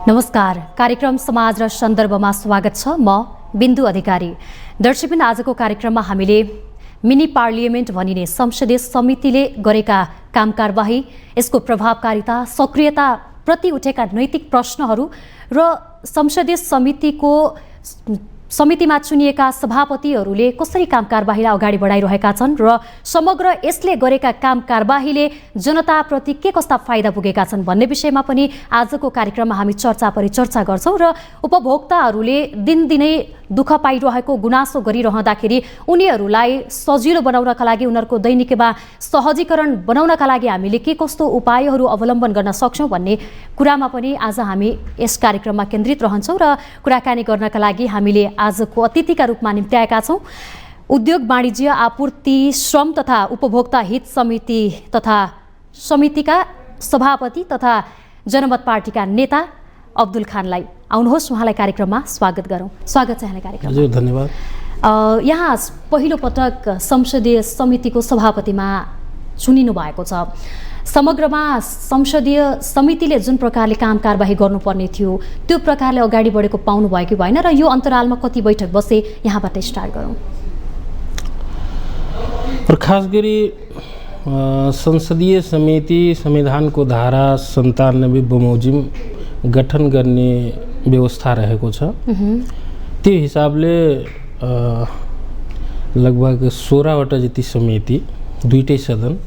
नमस्कार, कार्यक्रम समाज र सन्दर्भमा स्वागत छ। म बिन्दु अधिकारी। दर्शकबिन, आजको कार्यक्रममा हामीले मिनी पार्लियामेन्ट भनिने संसदीय समितिले गरेका काम कारबाही, यसको प्रभावकारिता, सक्रियता प्रति उठेका नैतिक प्रश्नहरू र संसदीय समितिमा चुनिएका सभापतिहरूले कसरी काम कारबाहीलाई अगाडि बढाइरहेका छन् र समग्र यसले गरेका काम कारबाहीले जनताप्रति के कस्ता फाइदा पुगेका छन् भन्ने विषयमा पनि आजको कार्यक्रममा हामी चर्चा गर्छौं र उपभोक्ताहरूले दिनदिनै दुःख पाइरहेको, गुनासो गरिरहँदाखेरि उनीहरूलाई सजिलो बनाउनका लागि, उनीहरूको दैनिकीमा सहजीकरण बनाउनका लागि हामीले के कस्तो उपायहरू अवलम्बन गर्न सक्छौं भन्ने कुरामा पनि आज हामी यस कार्यक्रममा केन्द्रित रहन्छौं र कुराकानी गर्नका लागि हामीले आजको अतिथिका रूपमा निम्त्याएका छौं उद्योग वाणिज्य आपूर्ति श्रम तथा उपभोक्ता हित समिति तथा समितिका सभापति तथा जनमत पार्टीका नेता अब्दुल खानलाई। आउनुहोस्, उहाँलाई कार्यक्रममा स्वागत गरौँ। स्वागत छ यहाँलाई कार्यक्रममा। हजुर, धन्यवाद। यहाँ पहिलो पटक संसदीय समितिको सभापतिमा चुनिनु भएको छ। समग्रमा संसदीय समितिले जुन प्रकारले काम कारबाही गर्नुपर्ने थियो त्यो प्रकारले अगाडि बढेको पाउनु भयो कि भएन, र यो अन्तरालमा कति बैठक बसे, यहाँबाट स्टार्ट गरौँ। और खास गरी संसदीय समिति संविधानको धारा 97 बमोजिम गठन गर्ने व्यवस्था रहेको छ। त्यो हिसाबले लगभग 16वटा जति समिति, दुईटै सदन,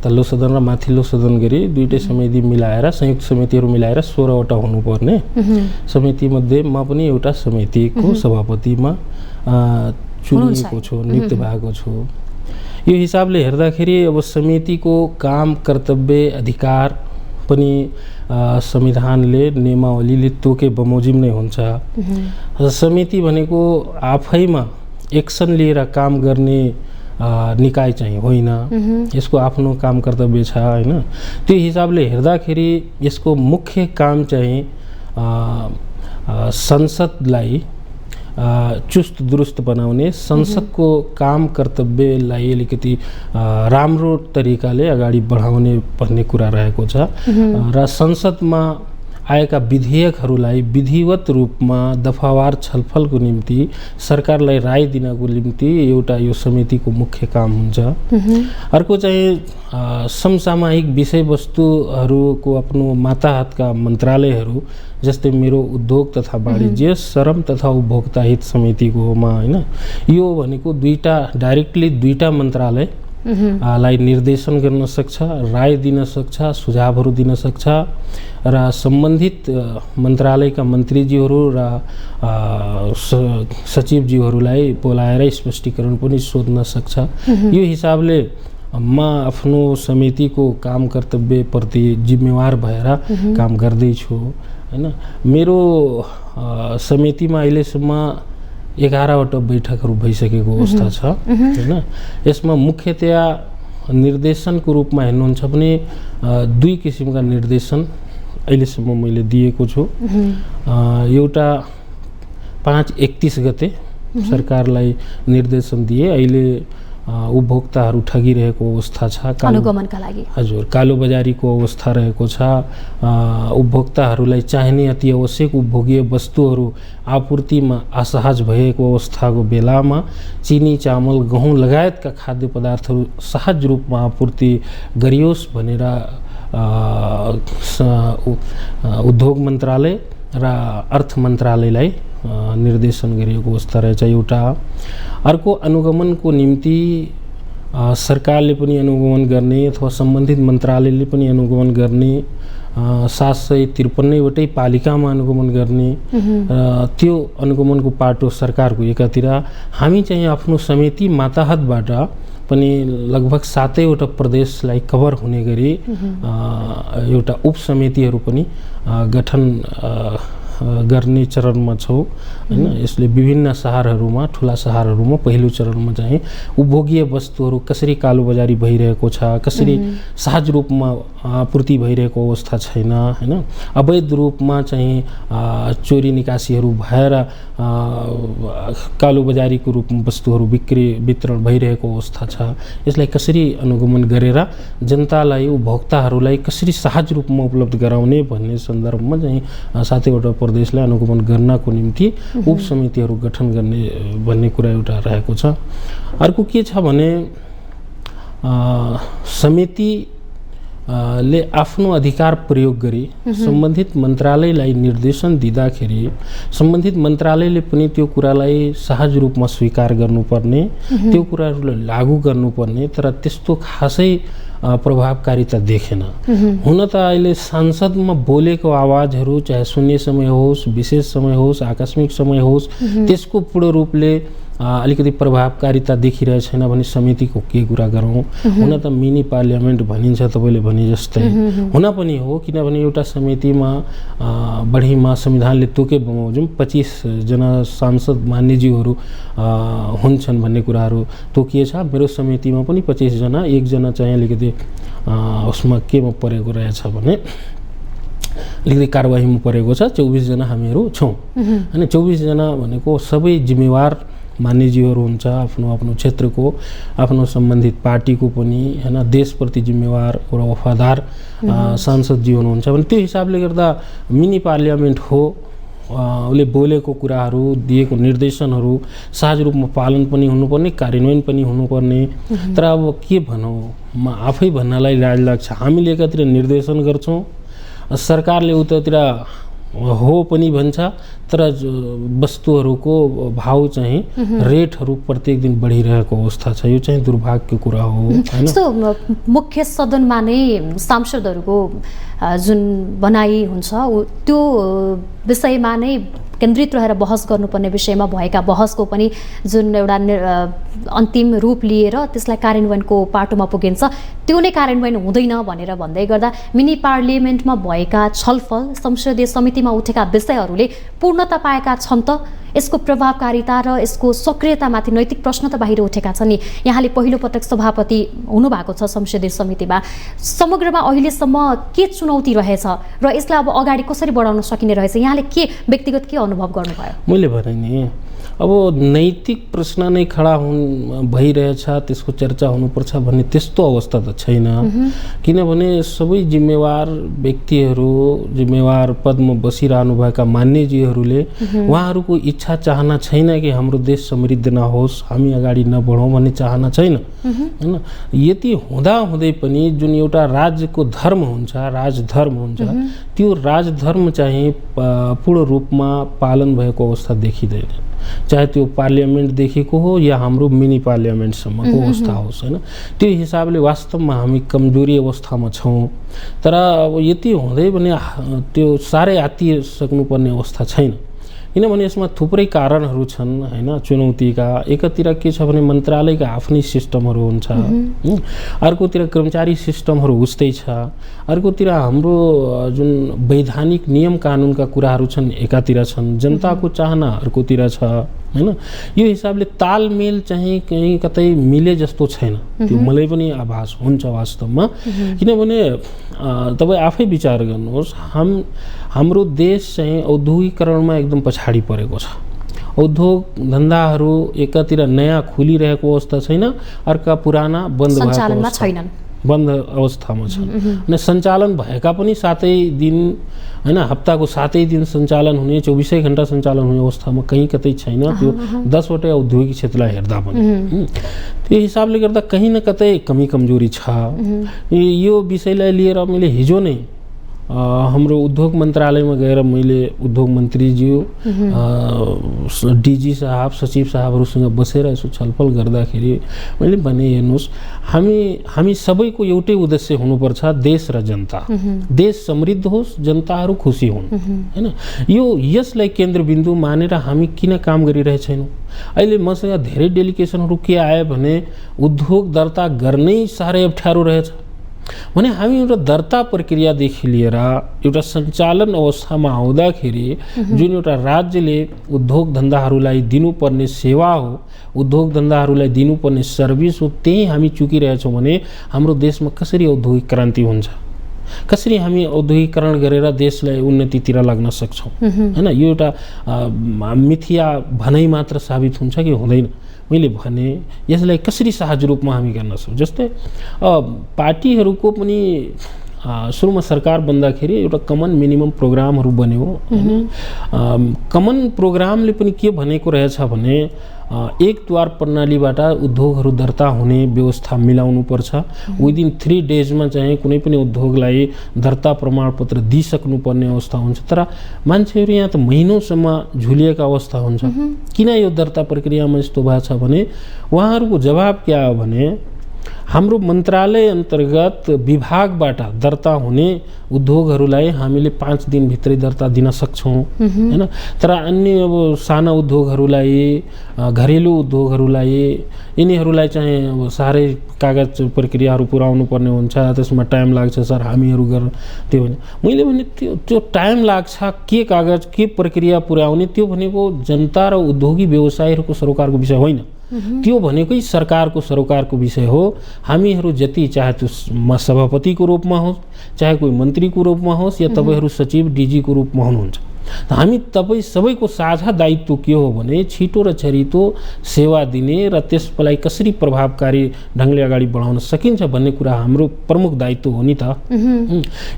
तल्लो सदन र माथिल्लो सदन गरी दुईटै समिति मिलाएर, संयुक्त समितिहरू मिलाएर 16वटा हुनुपर्ने समिति मध्ये म पनि एउटा समितिको सभापतिमा चुनिएको छु, नियुक्त भएको छु। यो हिसाबले हेर्दाखेरि अब समितिको काम, कर्तव्य, अधिकार पनि संविधानले, नियमावलीले तोके बमोजिम नै हुन्छ। समिति भनेको आफैमा एक्सन लिएर काम गर्ने निकाय चाहिँ होइन, यसको आफ्नो काम कर्तव्य छ हैन। त्यो हिसाबले हेर्दाखेरि यसको मुख्य काम चाहिँ संसदलाई चुस्त दुरुस्त बनाउने, संसदको काम कर्तव्यलाई अलिकति राम्रो तरिकाले अगाडि बढाउने भन्ने कुरा रहेको छ। र संसदमा आएका विधेयकहरूलाई विधिवत रूपमा दफावार छलफलको निम्ति, सरकारलाई राय दिनको निम्ति एउटा यो समितिको मुख्य काम हुन्छ। अर्को चाहिँ समसामयिक विषयवस्तुहरूको आफ्नो माताहतका मन्त्रालयहरू, जस्तै मेरो उद्योग तथा वाणिज्य, श्रम तथा उपभोक्ता हित समितिकोमा हैन, यो भनेको डाइरेक्टली दुईटा मन्त्रालय लाई निर्देशन गर्न सक्छ, राय दिन सक्छ, सुझावहरू दिन सक्छ र सम्बन्धित मन्त्रालयका मन्त्रीज्यूहरू र सचिवज्यूहरूलाई बोलाएर स्पष्टीकरण पनि सोध्न सक्छ। यो हिसाबले म आफ्नो समितिको काम कर्तव्यप्रति जिम्मेवार भएर काम गर्दैछु हैन। मेरो समितिमा अहिलेसम्म 11वटा बैठकहरू भइसकेको अवस्था छ हैन। यसमा मुख्यतया निर्देशनको रूपमा हेर्नुहुन्छ भने दुई किसिमका निर्देशन अहिलेसम्म मैले दिएको छु। एउटा 5/31 गते सरकारलाई निर्देशन दिए, अहिले उपभोक्ताहरू ठगिरहेको अवस्था छ, अनुगमनका लागि। हजुर, कालो बजारीको अवस्था रहेको छ। उपभोक्ताहरूलाई चाहिने अति आवश्यक उपभोग्य वस्तुहरू आपूर्तिमा असहज भएको अवस्थाको बेलामा चिनी, चामल, गहुँ लगायतका खाद्य पदार्थहरू सहज रूपमा आपूर्ति गरियोस् भनेर उद्योग मन्त्रालय र अर्थ मन्त्रालयलाई निर्देशन गरिएको अवस्था रहेछ एउटा। अर्को, अनुगमनको निम्ति सरकारले पनि अनुगमन गर्ने अथवा सम्बन्धित मन्त्रालयले पनि अनुगमन गर्ने, 753वटै पालिकामा अनुगमन गर्ने। त्यो अनुगमनको पाटो सरकारको एकातिर, हामी चाहिँ आफ्नो समिति माताहतबाट पनि लगभग 7वटा प्रदेशलाई कभर हुने गरी एउटा उपसमितिहरू पनि गठन गर्ने चरणमा छौँ हैन। यसले विभिन्न शहरहरूमा, ठुला शहरहरूमा पहिलो चरणमा चाहिँ उपभोग्य वस्तुहरू कसरी कालोबजारी भइरहेको छ, कसरी सहज रूपमा आपूर्ति भइरहेको अवस्था छैन हैन। अवैध रूपमा चाहिँ चोरी निकासीहरू भएर कालोबजारीको रूपमा वस्तुहरू वितरण भइरहेको अवस्था छ। यसलाई कसरी अनुगमन गरेर जनतालाई, उपभोक्ताहरूलाई कसरी सहज रूपमा उपलब्ध गराउने भन्ने सन्दर्भमा चाहिँ 7वटा प्रदेशलाई अनुगमन गर्नको निम्ति उपसमितिहरू गठन गर्ने भन्ने कुरा एउटा रहेको छ। अर्को के छ भने समिति ले आफ्नो अधिकार प्रयोग गरी सम्बन्धित मन्त्रालयलाई निर्देशन दिँदाखेरि सम्बन्धित मन्त्रालयले पनि त्यो कुरालाई सहज रूपमा स्वीकार गर्नुपर्ने, त्यो कुराहरूलाई लागू गर्नुपर्ने, तर त्यस्तो खासै प्रभावकारिता देखेन। हुन त अहिले संसदमा बोलेको आवाजहरू चाहे शून्य समय होस्, विशेष समय होस्, आकस्मिक समय होस्, त्यसको पूर्ण रूपले अलिकति प्रभावकारिता देखिरहेको छैन भने समितिको के कुरा गरौँ। हुन त मिनी पार्लियामेन्ट भनिन्छ तपाईँले भने जस्तै, हुन पनि हो, किनभने एउटा समितिमा बढीमा संविधानले तोके बमोजिम 25 जना सांसद मान्यज्यूहरू हुन्छन् भन्ने कुराहरू तोकिएछ। मेरो समितिमा पनि 25 जना, 1 जना चाहिँ अलिकति उसमा केमा परेको रहेछ भने अलिकति कारबाहीमा परेको छ। 24 जना हामीहरू छौँ हैन। 24 जना भनेको सबै जिम्मेवार मान्यज्यूहरू हुन्छ, आफ्नो आफ्नो क्षेत्रको, आफ्नो सम्बन्धित पार्टीको पनि हैन, देशप्रति जिम्मेवार र वफादार सांसदज्यू हुनुहुन्छ भने त्यो हिसाबले गर्दा मिनी पार्लियामेन्ट हो। उसले बोलेको कुराहरू, दिएको निर्देशनहरू सहज रूपमा पालन पनि हुनुपर्ने, कार्यान्वयन पनि हुनुपर्ने। तर अब के भनौँ, म आफै भन्नलाई लाज लाग्छ। हामीले एकातिर निर्देशन गर्छौँ, सरकारले उतातिर हो पनि भन्छ, तर वस्तुहरूको भाव चाहिँ रेटहरू प्रत्येक दिन बढिरहेको अवस्था छ। यो चाहिँ दुर्भाग्यको कुरा हो हैन। जस्तो मुख्य सदनमा नै सांसदहरूको जुन बनाइ हुन्छ त्यो विषयमा नै केन्द्रित रहेर बहस गर्नुपर्ने विषयमा भएका बहसको पनि जुन एउटा अन्तिम रूप लिएर त्यसलाई कार्यान्वयनको पाटोमा पुगिन्छ, त्यो नै कार्यान्वयन हुँदैन भनेर भन्दै गर्दा मिनी पार्लियामेन्टमा भएका छलफल, संसदीय समितिमा उठेका विषयहरूले पूर्णता पाएका छन् त? यसको प्रभावकारिता र यसको सक्रियतामाथि नैतिक प्रश्न त बाहिर उठेका छन् नि। यहाँले पहिलो पटक सभापति हुनुभएको छ संसदीय समितिमा। समग्रमा अहिलेसम्म के चुनौती रहेछ र यसलाई अब अगाडि कसरी बढाउन सकिने रहेछ, यहाँले के व्यक्तिगत के अनुभव गर्नुभयो? मैले भने नि अब नैतिक प्रश्न नै खडा भइरहेछ, त्यसको चर्चा हुनुपर्छ भन्ने त्यस्तो अवस्था त छैन। किनभने सबै जिम्मेवार व्यक्तिहरू, जिम्मेवार पदमा बसिरहनुभएका मान्यज्यूहरूले उहाँहरूको इच्छा चाहना छैन कि हाम्रो देश समृद्ध नहोस्, हामी अगाडि नबढौँ भन्ने चाहना छैन हैन। यति हुँदाहुँदै पनि जुन एउटा राज्यको धर्म हुन्छ, राजधर्म हुन्छ, त्यो राजधर्म चाहिँ पूर्ण रूपमा पालन भएको अवस्था देखिँदैन। चाहे त्यो पार्लियामेन्टदेखिको हो या हाम्रो मिनी पार्लियामेन्टसम्मको अवस्था होस् हैन। त्यो हिसाबले वास्तवमा हामी कमजोरी अवस्थामा छौँ। तर अब यति हुँदै पनि त्यो साह्रै आत्तिसक्नुपर्ने अवस्था छैन, किनभने यसमा थुप्रै कारणहरू छन् हैन चुनौतीका। एकातिर के छ भने मन्त्रालयका आफ्नै सिस्टमहरू हुन्छ, अर्कोतिर कर्मचारी सिस्टमहरू उस्तै छ, अर्कोतिर हाम्रो जुन वैधानिक नियम कानुनका कुराहरू छन् एकातिर छन्, जनताको चाहना अर्कोतिर छ हैन। यो हिसाबले तालमेल चाहिँ कहीँ कतै मिले जस्तो छैन, त्यो मलाई पनि आभास हुन्छ वास्तवमा। किनभने तपाईँ आफै विचार गर्नुहोस्, हाम्रो देश चाहिँ औद्योगिकरणमा एकदम पछाडि परेको छ। उद्योग धन्दाहरू एकातिर नयाँ खुलिरहेको अवस्था छैन, अर्का पुराना बन्द सञ्चालनमा छैनन्, बन्द अवस्थामा छन्। अनि सञ्चालन भएका पनि 7 दिन हैन, हप्ताको 7 दिन सञ्चालन हुने, 24 घण्टा सञ्चालन हुने अवस्थामा कहीँ कतै छैन। त्यो 10 वटा औद्योगिक क्षेत्रलाई हेर्दा पनि त्यो हिसाबले गर्दा कहीँ न कतै कमी कमजोरी छ। यो विषयलाई लिएर मैले हिजो नै हाम्रो उद्योग मन्त्रालयमा गएर मैले उद्योग मन्त्रीज्यू, डिजी साहब, सचिव साहबहरूसँग बसेर यसो छलफल गर्दाखेरि मैले भने हेर्नुहोस्, हामी सबैको एउटै उद्देश्य हुनुपर्छ, देश र जनता। देश समृद्ध होस्, जनताहरू खुसी हुन् हैन। यसलाई केन्द्रबिन्दु मानेर हामी किन काम गरिरहेछौँ? अहिले मसँग धेरै डेलिगेसनहरू के आयो भने उद्योग दर्ता गर्नै साह्रै अप्ठ्यारो रहेछ। भने हामी एउटा दर्ता प्रक्रियादेखि लिएर एउटा सञ्चालन अवस्थामा आउँदाखेरि जुन एउटा राज्यले उद्योग धन्दाहरूलाई दिनुपर्ने सेवा हो, उद्योग धन्दाहरूलाई दिनुपर्ने सर्भिस हो, त्यही हामी चुकिरहेछौँ भने हाम्रो देशमा कसरी औद्योगिक क्रान्ति हुन्छ, कसरी हामी औद्योगिकरण गरेर देशलाई उन्नतितिर लाग्न सक्छौँ? हैन, यो एउटा मिथ्या भनाइ मात्र साबित हुन्छ कि हुँदैन? मैले भने यसलाई कसरी सहज रूपमा हामी गर्न सक्छौँ? जस्तै पार्टीहरूको पनि सुरुमा सरकार बन्दाखेरि एउटा कमन मिनिमम प्रोग्रामहरू बन्यो हैन। कमन प्रोग्रामले पनि के भनेको रहेछ भने एक द्वार प्रणालीबाट उद्योगहरू दर्ता हुने व्यवस्था मिलाउनु पर्छ। विदिन 3 डेजमा चाहिँ कुनै पनि उद्योगलाई दर्ता प्रमाणपत्र दिइसक्नुपर्ने अवस्था हुन्छ। तर मान्छेहरू यहाँ त महिनौसम्म झुलिएका अवस्था हुन्छ। किन यो दर्ता प्रक्रियामा यस्तो भएको छ भने उहाँहरूको जवाब के आयो भने हाम्रो मन्त्रालय अन्तर्गत विभागबाट दर्ता हुने उद्योगहरूलाई हामीले 5 दिनभित्रै दर्ता दिन सक्छौँ हैन। तर अन्य अब साना उद्योगहरूलाई, घरेलु उद्योगहरूलाई, यिनीहरूलाई चाहिँ अब साह्रै कागज प्रक्रियाहरू पुर्याउनु पर्ने हुन्छ, त्यसमा टाइम लाग्छ सर, हामीहरू गर्न त्यो भने मैले भने त्यो टाइम लाग्छ, के कागज के प्रक्रिया पुर्याउने, त्यो भनेको जनता र उद्योगी व्यवसायीहरूको सरोकारको विषय होइन। त्यो भनेकै सरकारको सरोकारको विषय हो। हामीहरू जति चाहे त्यो सभापतिको रूपमा होस्, चाहे कोही मन्त्रीको रूपमा होस्, या तपाईँहरू सचिव डिजीको रूपमा हुनुहुन्छ, हामी तपाईँ सबैको साझा दायित्व के हो भने छिटो र छरितो सेवा दिने र त्यसलाई कसरी प्रभावकारी ढङ्गले अगाडि बढाउन सकिन्छ भन्ने कुरा हाम्रो प्रमुख दायित्व हो नि त।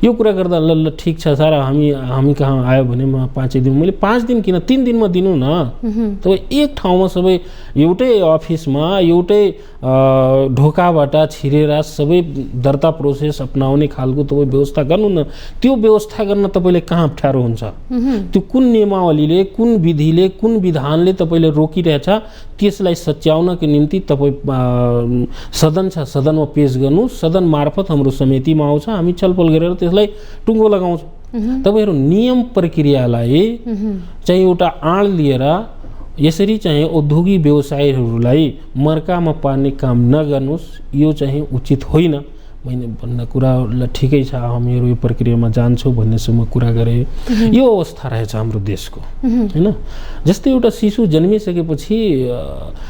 यो कुरा गर्दा ल ठिक छ सर, हामी कहाँ आयो भने म 5 दिन, मैले 5 दिन किन 3 दिनमा दिनु न। तपाईँ एक ठाउँमा सबै एउटै अफिसमा एउटै ढोकाबाट छिरेर सबै दर्ता प्रोसेस अपनाउने खालको तपाईँ व्यवस्था गर्नु न। त्यो व्यवस्था गर्न तपाईँले कहाँ अप्ठ्यारो हुन्छ? त्यो कुन नियमावलीले, कुन विधिले, कुन विधानले तपाईँले रोकिरहेछ, त्यसलाई सच्याउनको निम्ति तपाईँ सदन छ, सदनमा पेश गर्नु। सदन मार्फत हाम्रो समितिमा आउँछ, हामी छलफल गरेर त्यसलाई टुङ्गो लगाउँछौँ। तपाईँहरू नियम प्रक्रियालाई चाहिँ एउटा आड लिएर यसरी चाहिँ औद्योगिक व्यवसायीहरूलाई मर्कामा पार्ने काम नगर्नुहोस्, यो चाहिँ उचित होइन। मैले भन्न कुरा ल ठिकै छ, हामीहरू यो प्रक्रियामा जान्छौँ भन्नेसम्म कुरा गरेँ। यो अवस्था रहेछ हाम्रो देशको हैन। जस्तै एउटा शिशु जन्मिसकेपछि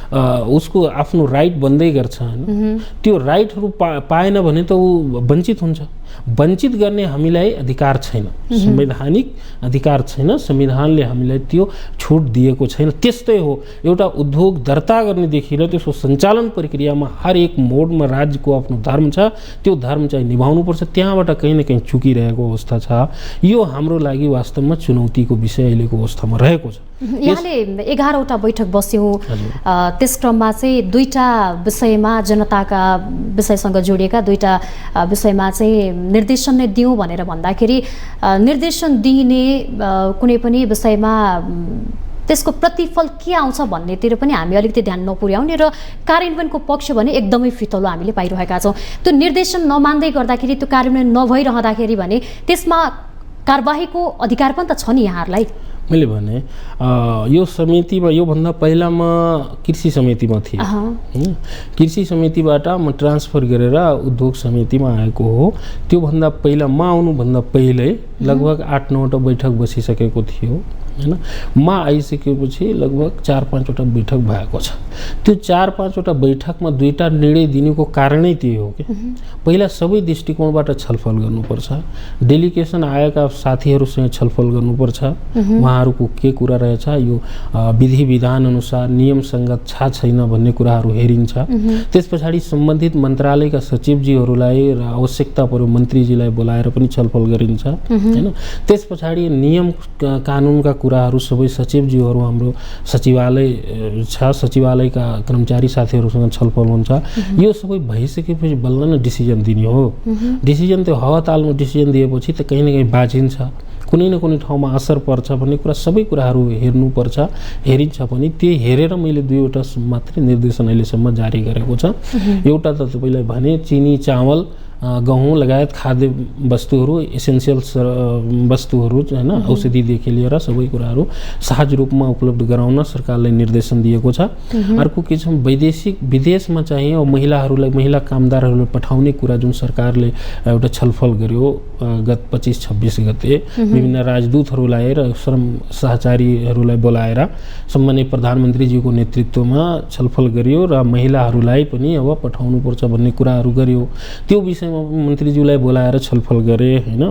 उसको आफ्नो राइट बन्दै गर्छ हैन। त्यो राइटहरू पाएन भने त ऊ वञ्चित हुन्छ। वञ्चित गर्ने हामीलाई अधिकार छैन, संवैधानिक अधिकार छैन, संविधानले हामीलाई त्यो छुट दिएको छैन। त्यस्तै हो, एउटा उद्योग दर्ता गर्नेदेखि र त्यसको सञ्चालन प्रक्रियामा हरेक मोडमा राज्यको आफ्नो धर्म छ, त्यो धर्म चाहिँ निभाउनुपर्छ। त्यहाँबाट कहीँ न कहीँ चुकिरहेको अवस्था छ। यो हाम्रो लागि वास्तवमा चुनौतीको विषय अहिलेको अवस्थामा रहेको छ। यहाँले 11वटा बैठक बस्यौँ, त्यस क्रममा चाहिँ 2टा विषयमा जनताका विषयसँग जोडिएका 2टा विषयमा चाहिँ निर्देशन नै दिउँ भनेर भन्दाखेरि निर्देशन दिने कुनै पनि विषयमा त्यसको प्रतिफल के आउँछ भन्नेतिर पनि हामी अलिकति ध्यान नपुर्याउने र कार्यान्वयनको पक्ष भने एकदमै फितलो हामीले पाइरहेका छौँ। त्यो निर्देशन नमान्दै गर्दाखेरि, त्यो कार्यान्वयन नभइरहँदाखेरि भने त्यसमा कारबाहीको अधिकार पनि त छ नि यहाँहरूलाई। मैले भने यो समितिमा योभन्दा पहिला म कृषि समितिमा थिएँ। कृषि समितिबाट म ट्रान्सफर गरेर उद्योग समितिमा आएको हो। त्योभन्दा पहिला म आउनुभन्दा पहिल्यै लगभग 8-9वटा बैठक बसिसकेको थियो हैन। म आइसकेपछि लगभग 4-5वटा बैठक भएको छ। त्यो 4-5वटा बैठकमा 2टा निर्णय दिनुको कारणै त्यही हो कि पहिला सबै दृष्टिकोणबाट छलफल गर्नुपर्छ, डेलिगेसन आएका साथीहरूसँग छलफल गर्नुपर्छ, उहाँहरूको के कुरा रहेछ, यो विधि विधान अनुसार नियम सङ्गत छ छैन भन्ने कुराहरू हेरिन्छ। त्यस पछाडि सम्बन्धित मन्त्रालयका सचिवजीहरूलाई र आवश्यकता पर्यो मन्त्रीजीलाई बोलाएर पनि छलफल गरिन्छ हैन। त्यस पछाडि नियम कानुनका कुराहरू सबै सचिवजीहरू हाम्रो सचिवालय छ, सचिवालयका कर्मचारी साथीहरूसँग छलफल हुन्छ। यो सबै भइसकेपछि बल्ल न डिसिजन दिने हो। डिसिजन त्यो हावातालमा डिसिजन दिएपछि त कहीँ न कहीँ बाजिन्छ, कुनै न कुनै ठाउँमा असर पर्छ भन्ने कुरा सबै कुराहरू हेर्नुपर्छ, हेरिन्छ पनि। त्यो हेरेर मैले 2वटा मात्रै निर्देशन अहिलेसम्म जारी गरेको छ। एउटा त तपाईँलाई भने चिनी चामल गहुँ लगायत खाद्य वस्तुहरू, एसेन्सियल्स वस्तुहरू हैन, औषधिदेखि लिएर सबै कुराहरू सहज रूपमा उपलब्ध गराउन सरकारले निर्देशन दिएको छ। अर्को के छ, विदेशमा चाहिँ महिला कामदारहरूलाई पठाउने कुरा जुन सरकारले एउटा छलफल गर्यो गत 25-26 गते, विभिन्न राजदूतहरूलाई र श्रम सहचारीहरूलाई बोलाएर सम्माननीय प्रधानमन्त्रीज्यूको नेतृत्वमा छलफल गरियो र महिलाहरूलाई पनि अब पठाउनुपर्छ भन्ने कुराहरू गर्यो। त्यो विषयमा मन्त्रीज्यूलाई बोलाएर छलफल गरे हैन।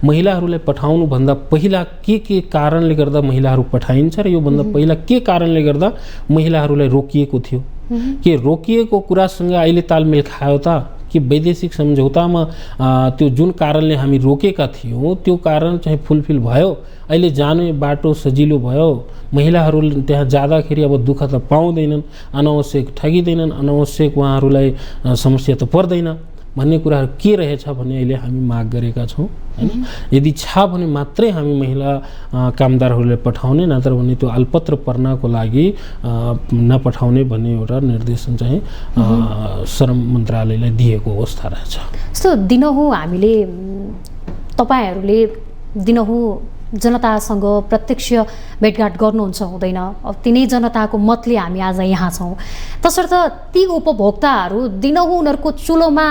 महिलाहरूलाई पठाउनु भन्दा पहिला के कारणले गर्दा महिलाहरू पठाइन्छ र यो भन्दा पहिला के कारणले गर्दा महिलाहरूलाई रोकिएको थियो, के रोकिएको कुरासँग अहिले तालमेल खायो त, कि वैदेशिक सम्झौतामा त्यो जुन कारणले हामी रोकेका थियौँ त्यो कारण चाहिँ फुलफिल भयो, अहिले जाने बाटो सजिलो भयो, महिलाहरू त्यहाँ जाँदाखेरि अब दुःख त पाउँदैनन्, अनावश्यक ठगिँदैनन्, अनावश्यक उहाँहरूलाई समस्या त पर्दैन भन्ने कुराहरू के रहेछ भने अहिले हामी माग गरेका छौँ हैन। यदि छ भने मात्रै हामी महिला कामदारहरूलाई पठाउने, नत्र भने त्यो अल्पत्र पर्नको लागि नपठाउने भन्ने एउटा निर्देशन चाहिँ श्रम मन्त्रालयलाई दिएको अवस्था रहेछ। जस्तो दिनहुँ हामीले तपाईहरूले दिनहुँ जनतासँग प्रत्यक्ष भेटघाट गर्नुहुन्छ हुँदैन, अब तिनै जनताको मतले हामी आज यहाँ छौँ। तसर्थ ती उपभोक्ताहरू दिनहुँ उनीहरूको चुलोमा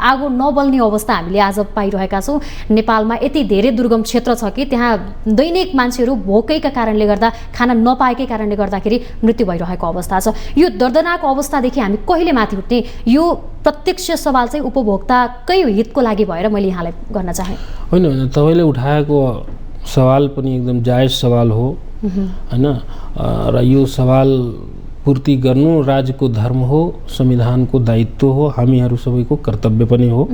आगो नबल्ने अवस्था हामीले आज पाइरहेका छौँ। नेपालमा यति धेरै दुर्गम क्षेत्र छ कि त्यहाँ दैनिक मान्छेहरू भोकैका कारणले गर्दा, खाना नपाएकै कारणले गर्दाखेरि मृत्यु भइरहेको अवस्था छ। यो दर्दनाक अवस्थादेखि हामी कहिले माथि उठ्ने? यो प्रत्यक्ष सवाल चाहिँ उपभोक्ताकै हितको लागि भएर मैले यहाँलाई गर्न चाहेँ। होइन, तपाईँले उठाएको सवाल पनि एकदम जायज सवाल हो हैन, र यो सवाल पूर्ति गर्नु राज्यको धर्म हो, संविधानको दायित्व हो, हामीहरू सबैको कर्तव्य पनि हो।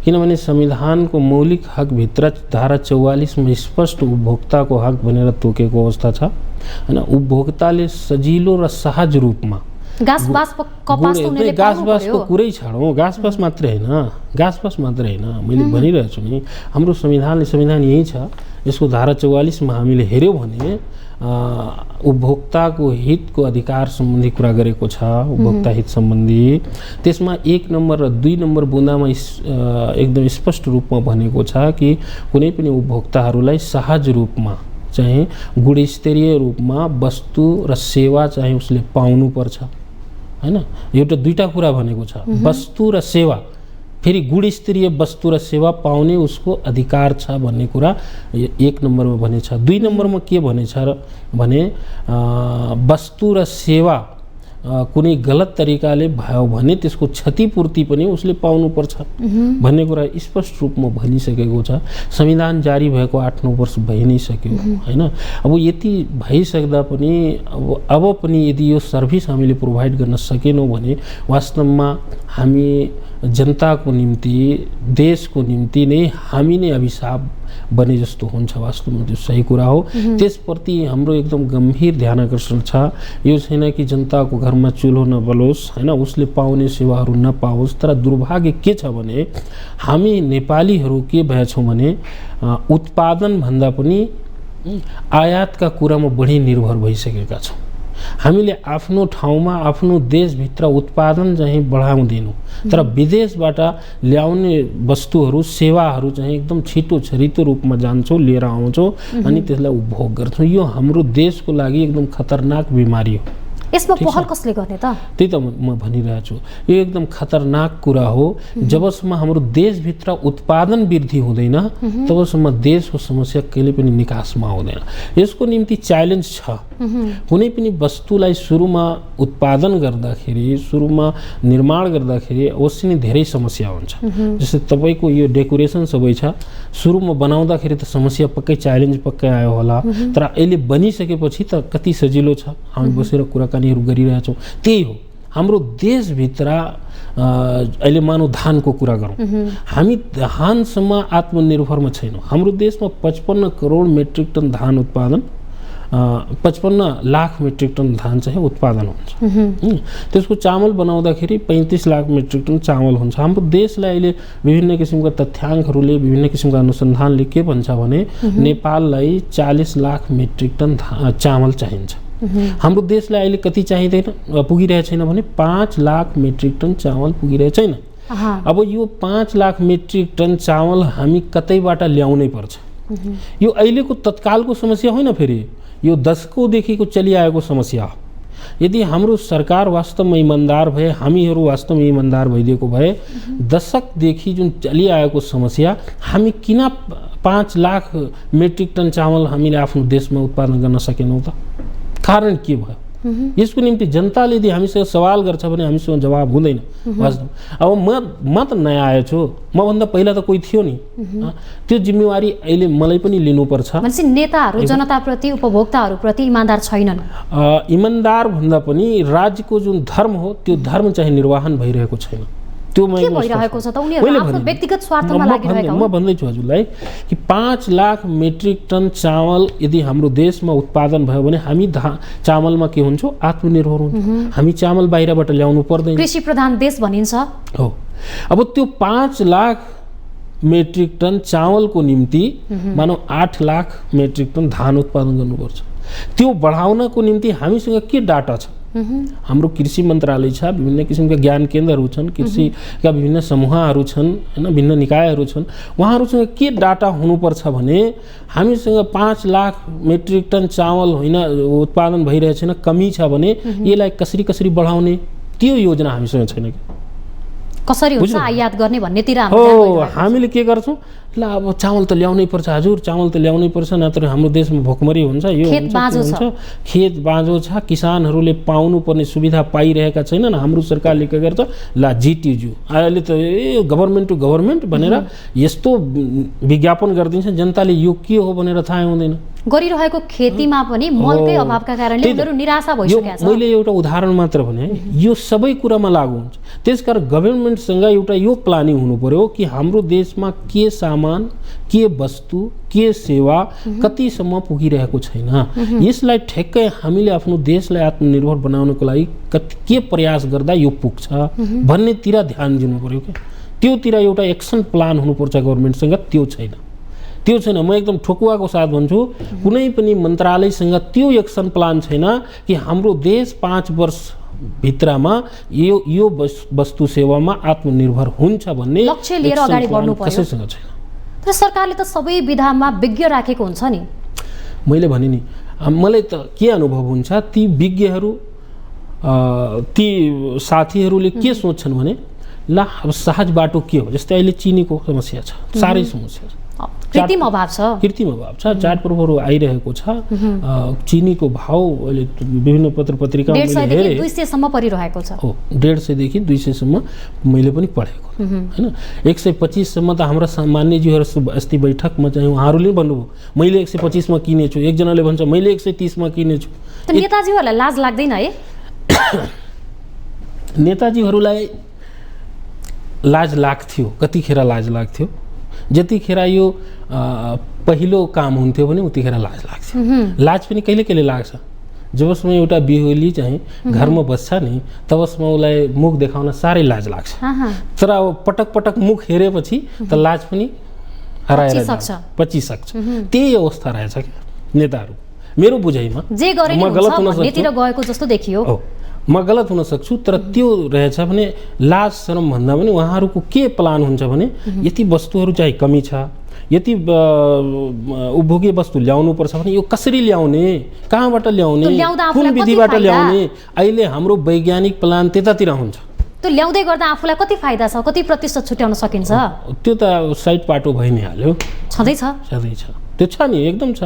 किनभने संविधानको मौलिक हकभित्र धारा 44 मा स्पष्ट उपभोक्ताको हक भनेर तोकेको अवस्था छ हैन। उपभोक्ताले सजिलो र सहज रूपमा घाँसपासको कुरै छाडौँ, घाँसपास मात्रै होइन, मैले भनिरहेको छु नि, हाम्रो संविधान यही छ। यसको धारा 44 मा हामीले हेऱ्यौँ भने उपभोक्ताको हितको अधिकार सम्बन्धी कुरा गरेको छ, उपभोक्ता हित सम्बन्धी। त्यसमा 1 नम्बर र 2 नम्बर बुँदामा एकदम स्पष्ट रूपमा भनेको छ कि कुनै पनि उपभोक्ताहरूलाई सहज रूपमा चाहिँ गुणस्तरीय रूपमा वस्तु र सेवा चाहिँ उसले पाउनुपर्छ हैन। एउटा दुईटा कुरा भनेको छ, वस्तु र सेवा, फेरि गुणस्तरीय वस्तु र सेवा पाउने उसको अधिकार छ भन्ने कुरा 1 नम्बरमा भनेछ। 2 नम्बरमा के भनेछ भने वस्तु र सेवा कुनै गलत तरिकाले भयो भने त्यसको क्षतिपूर्ति पनि उसले पाउनुपर्छ भन्ने कुरा स्पष्ट रूपमा भनिसकेको छ। संविधान जारी भएको 8-9 वर्ष भइ नै सक्यो हैन। अब यति भइसक्दा पनि अब पनि यदि यो सर्भिस हामीले प्रोभाइड गर्न सकेनौँ भने वास्तवमा हामी जनताको निम्ति, देशको निम्ति नै हामी नै अभिशाप बने जस्तो हुन्छ। वास्तवमा त्यो सही कुरा हो। त्यसप्रति हाम्रो एकदम गम्भीर ध्यान आकर्षण छ। यो छैन कि जनताको घरमा चुल्हो नबलोस् हैन, उसले पाउने सेवाहरू नपाओस्। तर दुर्भाग्य के छ भने हामी नेपालीहरू के भएछौँ भने उत्पादन भन्दा पनि आयातका कुरामा बढी निर्भर भइसकेका छौँ। हामीले आफ्नो ठाउँमा, आफ्नो देशभित्र उत्पादन चाहिँ बढाउँदैनौँ, तर विदेशबाट ल्याउने वस्तुहरू, सेवाहरू चाहिँ एकदम छिटो रूपमा जान्छौँ, लिएर आउँछौँ अनि त्यसलाई उपभोग गर्छौँ। यो हाम्रो देशको लागि एकदम खतरनाक बिमारी हो। यसमा पहल कसले गर्ने त? त्यही त म भनिरहेको छु, यो एकदम खतरनाक कुरा हो। जबसम्म हाम्रो देशभित्र उत्पादन वृद्धि हुँदैन तबसम्म देशको समस्या कहिले पनि निकासमा आउँदैन। यसको निम्ति च्यालेन्ज छ। कुनै पनि वस्तुलाई सुरुमा उत्पादन गर्दाखेरि, सुरुमा निर्माण गर्दाखेरि अवश्य नै धेरै समस्या हुन्छ। जस्तै तपाईँको यो डेकोरेसन सबै छ, सुरुमा बनाउँदाखेरि त समस्या पक्कै, च्यालेन्ज पक्कै आयो होला, तर अहिले बनिसकेपछि त कति सजिलो छ। हामी बसेर कुराकानीहरू गरिरहेछौँ। त्यही हो हाम्रो देशभित्र। अहिले मानौ धानको कुरा गरौँ, हामी धानसम्म आत्मनिर्भरमा छैनौँ। हाम्रो देशमा 55 करोड मेट्रिक टन धान उत्पादन, 55 लाख मेट्रिक टन धान चाहिँ उत्पादन हुन्छ। त्यसको चामल बनाउँदाखेरि 35 लाख मेट्रिक टन चामल हुन्छ। हाम्रो देशलाई अहिले विभिन्न किसिमका तथ्याङ्कहरूले, विभिन्न किसिमका अनुसन्धानले के भन्छ भने नेपाललाई 40 लाख मेट्रिक टन चामल चाहिन्छ। हाम्रो देशलाई अहिले कति चाहिँदैन, पुगिरहेको छैन भने 5 लाख मेट्रिक टन चामल पुगिरहेको छैन। अब यो 5 लाख मेट्रिक टन चामल हामी कतैबाट ल्याउनै पर्छ। यो अहिलेको तत्कालको समस्या होइन, फेरि यो दशकौँदेखिको चलिआएको समस्या हो। यदि हाम्रो सरकार वास्तवमा इमान्दार भए, हामीहरू वास्तवमा इमान्दार भइदिएको भए, दशकदेखि जुन चलिआएको समस्या, हामी किन 5 लाख मेट्रिक टन चामल हामीले आफ्नो देशमा उत्पादन गर्न सकेनौँ त? कारण के भयो? यसको निम्ति जनताले यदि हामीसँग सवाल गर्छ भने हामीसँग जवाब हुँदैन वास्तवमा। अब म त नयाँ आएछु, मभन्दा पहिला त कोही थियो नि, त्यो जिम्मेवारी अहिले मलाई पनि लिनुपर्छ। भनेपछि नेताहरू जनताप्रति, उपभोक्ताहरूप्रति इमान्दार छैनन्। इमान्दार भन्दा पनि राज्यको जुन धर्म हो त्यो धर्म चाहिँ निर्वाहन भइरहेको छैन। त्यो के भइरहेको छ त? उनीहरू आफ्नो व्यक्तिगत स्वार्थमा लागिरहेका हुन्। म भन्दैछु हजुरलाई कि 5 लाख मेट्रिक टन चामल यदि हाम्रो देशमा उत्पादन भयो भने हामी चामलमा के हुन्छौँ? आत्मनिर्भर हुन्छौँ। हामी चामल बाहिरबाट ल्याउनु पर्दैन। कृषि प्रधान देश भनिन्छ। हो। अब त्यो 5 लाख मेट्रिक टन चामलको निम्ति मानव 8 लाख मेट्रिक टन धान उत्पादन गर्नुपर्छ। त्यो बढाउनको निम्ति हामीसँग के डाटा छ? हाम्रो कृषि मन्त्रालय छ, विभिन्न किसिमका ज्ञान केन्द्रहरू छन्, कृषिका विभिन्न समूहहरू छन्, हैन, विभिन्न निकायहरू छन्। उहाँहरूसँग के डाटा हुनुपर्छ भने हामीसँग 5 लाख मेट्रिक टन चामल होइन उत्पादन भइरहेको छैन, कमी छ भने यसलाई कसरी बढाउने, त्यो योजना हामीसँग छैन। कसरी हुन्छ आयात गर्ने भन्नेतिर हामीले के गर्छौँ? ल अब चामल त ल्याउनै पर्छ हजुर, चामल त ल्याउनै पर्छ, नत्र हाम्रो देशमा भोकमरी हुन्छ, यो हुन्छ, खेत बाँझो छ, किसानहरूले पाउनुपर्ने सुविधा पाइरहेका छैनन्। हाम्रो सरकारले के गर्छ? ल जिटिजु अहिले त गभर्मेन्ट टु गभर्मेन्ट भनेर यस्तो विज्ञापन गरिदिन्छ, जनताले यो के हो भनेर थाहा हुँदैन। गरिरहेको खेतीमा पनि मलकै अभावका कारणले उनीहरू निराशा भइसकेका छन्। मैले एउटा उदाहरण मात्र भने, यो सबै कुरामा लागू हुन्छ। त्यसकारण गभर्मेन्टसँग एउटा यो प्लानिङ हुनु पर्यो कि हाम्रो देशमा के सामान, के वस्तु, के सेवा कतिसम्म पुगिरहेको छैन। यसलाई ठ्याक्कै हामीले आफ्नो देशलाई आत्मनिर्भर बनाउनको लागि के प्रयास गर्दा यो पुग्छ भन्नेतिर ध्यान दिनु पर्यो। क्या त्योतिर एउटा एक्सन प्लान हुनुपर्छ गभर्मेन्टसँग, त्यो छैन। म एकदम ठोकुवाको साथ भन्छु, कुनै पनि मन्त्रालयसँग त्यो एक्सन प्लान छैन कि हाम्रो देश 5 वर्ष भित्रमा यो वस्तु सेवामा आत्मनिर्भर हुन्छ भन्ने लक्ष्य लिएर अगाडि बढ्नु पर्यो। कसैसँग छैन। तर सरकारले त सबै विधामा विज्ञ राखेको हुन्छ नि। मैले भने नि, मलाई त के अनुभव हुन्छ, ती विज्ञहरू, ती साथीहरूले के सोच्छन् भने, ल अब सहज बाटो के हो? जस्तै अहिले चिनीको समस्या छ, साह्रै समस्या छ, कृत्रिम अभाव छ, चाडपर्वहरू आइरहेको छ, चिनीको भाउ अहिले विभिन्न पत्र पत्रिकामा मैले हेरेँ 200 सम्म परिरहेको छ। हो, 150 देखि 200 सम्म मैले पनि पढेको हैन। 125 सम्म त हाम्रा सामान्यज्यूहरू अस्ति बैठकमा चाहिँ उहाँहरूले भन्नुभयो मैले 125 मा किनेछु, एकजनाले भन्छ मैले 130 मा किनेछु। त नेताजीहरूलाई लाज लाग्दैन है? नेताजीहरूलाई लाज लाग्थ्यो, कतिखेर लाज लाग्थ्यो, जतिखेर यो पहिलो काम हुन्थ्यो भने उतिखेर लाज लाग्थ्यो। लाज पनि कहिले कहिले लाग्छ, जबसम्म एउटा बिहुली चाहिँ घरमा बस्छ नि तबसम्म उसलाई मुख देखाउन साह्रै लाज लाग्छ। तर अब पटक पटक मुख हेरेपछि त लाज पनि हराएर पचिसक्छ। त्यही अवस्था रहेछ क्या नेताहरू, मेरो बुझाइमा। जे गरे नि हुन्छ भन्नेतिर गएको जस्तो देखियो। म गलत हुन सक्छु, तर त्यो रहेछ भने लाज शरम भन्दा पनि उहाँहरूको के प्लान हुन्छ भने यति वस्तुहरू चाहिँ कमी छ, यति उपभोग्य वस्तु ल्याउनु पर्छ भने यो कसरी ल्याउने, कहाँबाट ल्याउने, कुन विधिबाट ल्याउने, अहिले हाम्रो वैज्ञानिक प्लान त्यतातिर हुन्छ। त्यो ल्याउँदै गर्दा आफूलाई कति फाइदा छ, कति प्रतिशत छुट्याउन सकिन्छ? त्यो त साइड पाटो भइ नै हाल्यो। छँदैछ त्यो छ नि, एकदम छ।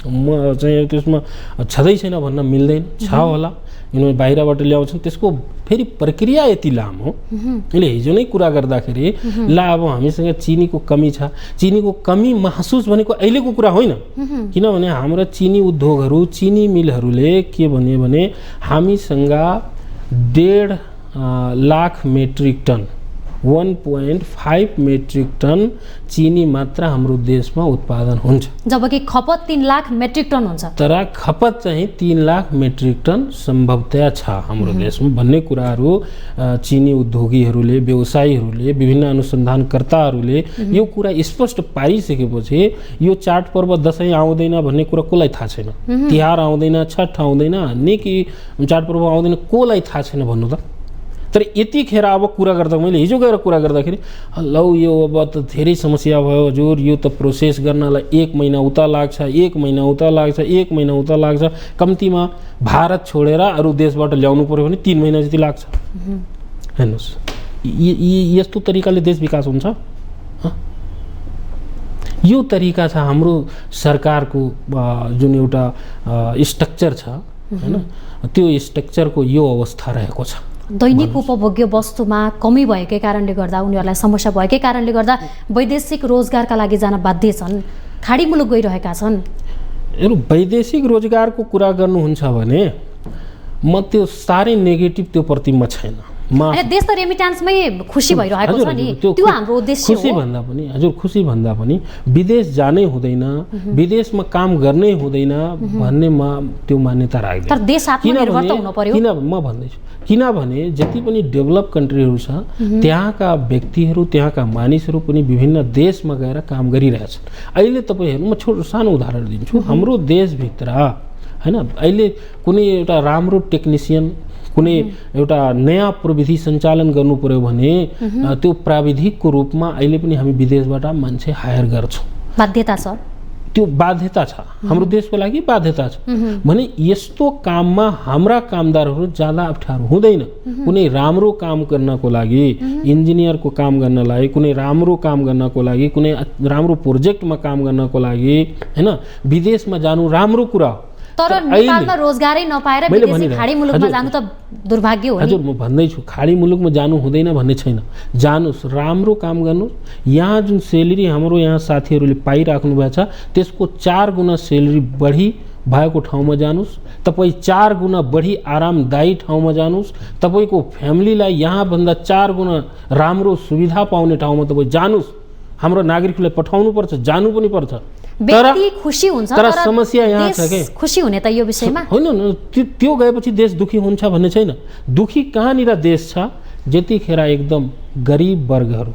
म चाहिँ त्यसमा छँदै छैन भन्न मिल्दैन, छ होला। किनभने बाहिरबाट ल्याउँछन्, त्यसको फेरि प्रक्रिया यति लामो। अहिले हिजो नै कुरा गर्दाखेरि ल अब हामीसँग चिनीको कमी छ, चिनीको कमी महसुस भनेको अहिलेको कुरा होइन। किनभने हाम्रा चिनी उद्योगहरू, चिनी मिलहरूले के भन्यो भने हामीसँग 1.5 lakh metric ton 1.5 metric ton चिनी मात्र हाम्रो देशमा उत्पादन हुन्छ, जबकि खपत 3 लाख मेट्रिक टन हुन्छ। तर खपत चाहिँ 3 लाख मेट्रिक टन सम्भवतया छ हाम्रो देशमा भन्ने कुराहरू चिनी उद्योगीहरूले, व्यवसायीहरूले, विभिन्न अनुसन्धानकर्ताहरूले यो कुरा स्पष्ट पारिसकेपछि यो चाडपर्व दसैँ आउँदैन भन्ने कुरा कसलाई थाहा छैन, तिहार आउँदैन, छठ आउँदैन, नि कि चाडपर्व आउँदैन, कसलाई थाहा छैन भन्नु त? तर यतिखेर अब कुरा गर्दा मैले हिजो गएर कुरा गर्दाखेरि लौ यो अब त धेरै समस्या भयो हजुर, यो त प्रोसेस गर्नलाई 1 महिना उता लाग्छ, 1 महिना उता लाग्छ, 1 महिना उता लाग्छ, कम्तीमा भारत छोडेर अरू देशबाट ल्याउनु पर्यो भने 3 महिना जति लाग्छ। हेर्नुहोस्, यस्तो तरिकाले देश विकास हुन्छ? यो तरिका छ हाम्रो सरकारको जुन एउटा स्ट्रक्चर छ हैन, त्यो स्ट्रक्चरको यो अवस्था रहेको छ। दैनिक उपभोग्य वस्तुमा कमी भएकै कारणले गर्दा, उनीहरूलाई समस्या भएकै कारणले गर्दा वैदेशिक रोजगारका लागि जान बाध्य छन्, खाडी मुलुक गइरहेका छन्। हेर्नु, वैदेशिक रोजगारको कुरा गर्नुहुन्छ भने म त्यो साह्रै नेगेटिभ त्यो प्रतिमा छैन। देश त रेमिट्यान्समै खुसी भइरहेको छ नि, त्यो हाम्रो उद्देश्य हो। खुसी भन्दा पनि हजुर, खुसी भन्दा पनि विदेश जानै हुँदैन, विदेशमा काम गर्नै हुँदैन भन्ने म त्यो मान्यता राख्दिनँ। तर देश आत्मनिर्भर त हुनु पर्यो। किन म भन्दैछु, किनभने जति पनि डेभलप कन्ट्रीहरू छ त्यहाँका व्यक्तिहरू, त्यहाँका मानिसहरू पनि विभिन्न देशमा गएर काम गरिरहेछन्। अहिले तपाईँ हेर्नु, म सानो उदाहरण दिन्छु। हाम्रो देशभित्र हैन, अहिले कुनै एउटा राम्रो टेक्निसियन, कुनै एउटा नयाँ प्रविधि सञ्चालन गर्नु पर्यो भने त्यो प्राविधिकको रूपमा अहिले पनि हामी विदेशबाट मान्छे हायर गर्छौँ। बाध्यता छ, त्यो बाध्यता छ, हाम्रो देशको लागि बाध्यता छ। भने यस्तो काममा हाम्रा कामदारहरू ज्यादा अप्ठ्यारो हुँदैन। कुनै राम्रो काम गर्नको लागि, इन्जिनियरको काम गर्नलाई, कुनै राम्रो काम गर्नको लागि, कुनै राम्रो प्रोजेक्टमा काम गर्नको लागि हैन, विदेशमा जानु राम्रो कुरा हो। तर नेपालमा रोजगारै नपाएर विदेशी खाडी मुलुकमा जानु त दुर्भाग्य हो नि। हजुर, म भन्दैछु खाडी मुलुकमा जानु हुँदैन भन्ने छैन। जानुस्, राम्रो काम गर्नु। यहाँ जुन सेलेरी हाम्रो यहाँ साथीहरूले पाइराख्नु भएको छ त्यसको 4 गुणा सेलेरी बढी भएको ठाउँमा जानुस्। तपाईँ 4 गुणा बढी आरामदायी ठाउँमा जानुस्। तपाईँको फ्यामिलीलाई यहाँभन्दा 4 गुणा राम्रो सुविधा पाउने ठाउँमा तपाईँ जानुस्। हाम्रो नागरिकलाई पठाउनु पर्छ, जानु पनि पर्छ। व्यक्ति खुसी हुन्छ, तर समस्या यहाँ छ के खुसी हुने त यो विषयमा होइन। त्यो गएपछि देश दुखी हुन्छ भन्ने छैन। दुखी कहाँनिर देश छ, जतिखेर एकदम गरिब वर्गहरू,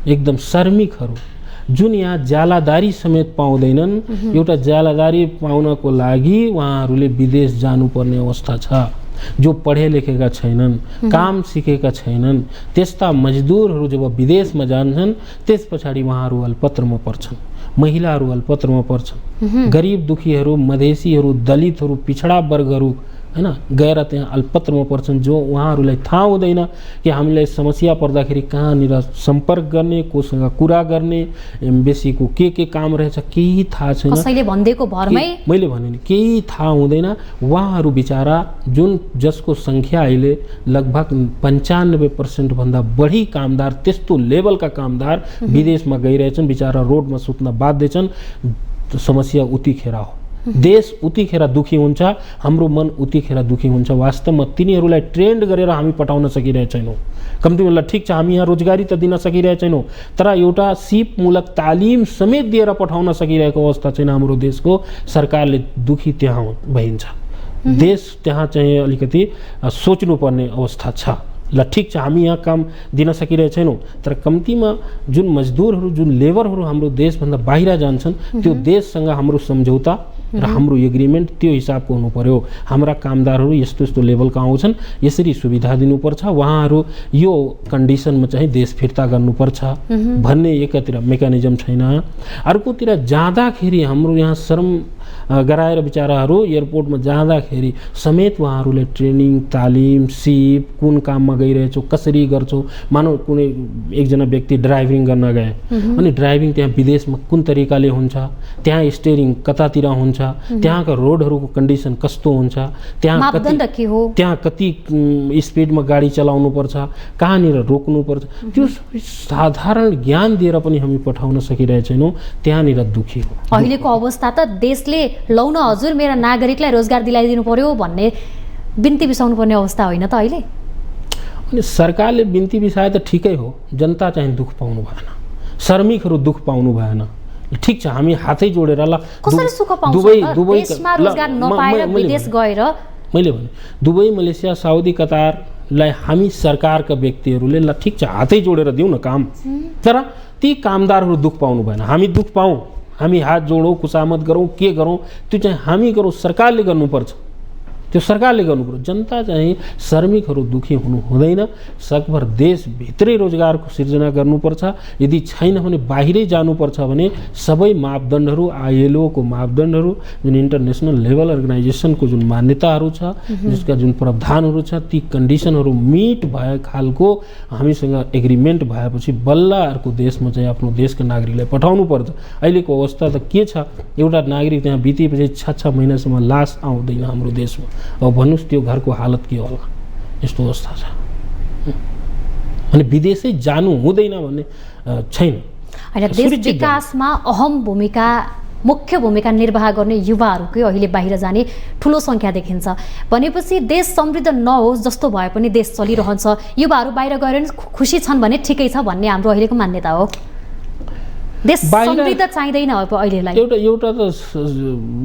एकदम श्रमिकहरू जुन यहाँ ज्यालादारी समेत पाउँदैनन्, एउटा ज्यालादारी पाउनको लागि उहाँहरूले विदेश जानुपर्ने अवस्था छ। जो पढे लेखेका छैनन्, काम सिकेका छैनन्, त्यस्ता मजदुरहरू जब विदेशमा जान्छन् त्यस पछाडि उहाँहरू अल्पत्रमा पर्छन्, महिलाहरू अल्पत्रमा पर्छन्, गरिब दुखीहरू, मधेसीहरू, दलितहरू, पिछडा वर्गहरू हैन गएर त्यहाँ अल्पत्रमा पर्छन्। जो उहाँहरूलाई थाहा हुँदैन कि हामीलाई समस्या पर्दाखेरि कहाँनिर सम्पर्क गर्ने, कोसँग कुरा गर्ने, एम्बेसीको के काम रहेछ केही थाहा छैन। कसैले भन्देको भरमै मैले भने नि केही थाहा हुँदैन। उहाँहरू बिचारा जुन जसको सङ्ख्या अहिले लगभग 95% भन्दा बढी कामदार, त्यस्तो लेभलका कामदार विदेशमा गइरहेछन्, बिचारा रोडमा सुत्न बाध्य छन्। समस्या उतिखेर हो, देश उतिखेर दुखी हुन्छ, हाम्रो मन उतिखेर दुखी हुन्छ। वास्तवमा तिनीहरूलाई ट्रेन्ड गरेर हामी पठाउन सकिरहेका छैनौँ। कम्तीमा ठिक छ, हामी यहाँ रोजगारी त दिन सकिरहेका छैनौँ, तर एउटा सिपमूलक तालिम समेत दिएर पठाउन सकिरहेको अवस्था छैन हाम्रो देशको। सरकारले दुखी त्यहाँ भइन्छ। देश त्यहाँ चाहिँ अलिकति सोच्नुपर्ने अवस्था छ। ल ठिक छ, हामी यहाँ काम दिन सकिरहेका छैनौँ, तर कम्तीमा जुन मजदुरहरू, जुन लेबरहरू हाम्रो देशभन्दा बाहिर जान्छन्, त्यो देशसँग हाम्रो सम्झौता र हाम्रो एग्रिमेन्ट त्यो हिसाबको हुनु पर्यो। हाम्रा कामदारहरू यस्तो यस्तो लेभलका आउँछन्, यसरी सुविधा दिनुपर्छ, उहाँहरू यो कन्डिसनमा चाहिँ देश फिर्ता गर्नुपर्छ भन्ने एकातिर मेकानिजम छैन। अर्कोतिर जाँदाखेरि हाम्रो यहाँ श्रम गराएर बिचाराहरू एयरपोर्टमा जाँदाखेरि समेत उहाँहरूले ट्रेनिङ, तालिम, सिप, कुन काममा गइरहेछौ, कसरी गर्छौ। मानौ कुनै एकजना व्यक्ति ड्राइभिङ गर्न गए अनि ड्राइभिङ त्यहाँ विदेशमा कुन तरिकाले हुन्छ, त्यहाँ स्टेरिङ कतातिर हुन्छ, त्यहाँका रोडहरूको कन्डिसन कस्तो हुन्छ, त्यहाँ कति स्पिडमा गाडी चलाउनु पर्छ, कहाँनिर रोक्नुपर्छ, त्यो साधारण ज्ञान दिएर पनि हामी पठाउन सकिरहेका छैनौँ। त्यहाँनिर दुखी हो। अहिलेको अवस्था त देशले लौ न हजुर मेरा नागरिकलाई रोजगार दिलाइदिनु पर्यो भन्ने बिन्ती बिसाउनु पर्ने अवस्था होइन त अहिले? अनि सरकारले बिन्ती बिसाए त ठिकै हो, जनता चाहिँ दुःख पाउनु भएन, श्रमिकहरू दुःख पाउनु भएन। ठिक छ, हामी हातै जोडेर ल कसरी सुख पाउँछ देशमा रोजगार नपाएर विदेश गएर। मैले भने दुबई, मलेसिया, साउदी, कतारलाई हामी सरकारका व्यक्तिहरूले ल ठिक छ हातै जोडेर दिउँ न काम, तर ती कामदारहरू दुःख पाउनु भएन। हामी दुःख पाऊँ, हामी हात जोडौँ, खुसामत गरौँ, के गरौँ, त्यो चाहिँ हामी गरौँ, सरकारले गर्नुपर्छ। त्यो सरकारले गर्नुपर्छ। जनता चाहिँ श्रमिकहरू दुखी हुनु हुँदैन। सकभर देशभित्रै रोजगारको सिर्जना गर्नुपर्छ। यदि छैन भने बाहिरै जानुपर्छ भने सबै मापदण्डहरू, आइएलओको मापदण्डहरू, जुन इन्टरनेसनल लेभल अर्गनाइजेसनको जुन मान्यताहरू छ, जसका जुन प्रावधानहरू छ, ती कन्डिसनहरू मिट भए खालको हामीसँग एग्रिमेन्ट भएपछि बल्ल अर्को देशमा चाहिँ आफ्नो देशका नागरिकलाई पठाउनु पर्छ। अहिलेको अवस्था त के छ, एउटा नागरिक त्यहाँ बितेपछि 6 महिनासम्म लास आउँदैन हाम्रो देशमा। अब भन्नुहोस् त्यो घरको हालत के होला, यस्तो अवस्था छ। अनि विदेशै जानु हुँदैन भन्ने छैन। होइन, देश विकासमा अहम भूमिका, मुख्य भूमिका निर्वाह गर्ने युवाहरूकै अहिले बाहिर जाने ठुलो सङ्ख्या देखिन्छ भनेपछि देश समृद्ध नहोस् जस्तो भए पनि देश चलिरहन्छ, युवाहरू बाहिर गएर खुसी छन् भने ठिकै छ भन्ने हाम्रो अहिलेको मान्यता हो। देश समृद्ध चाहिँदैन अब अहिलेलाई। एउटा त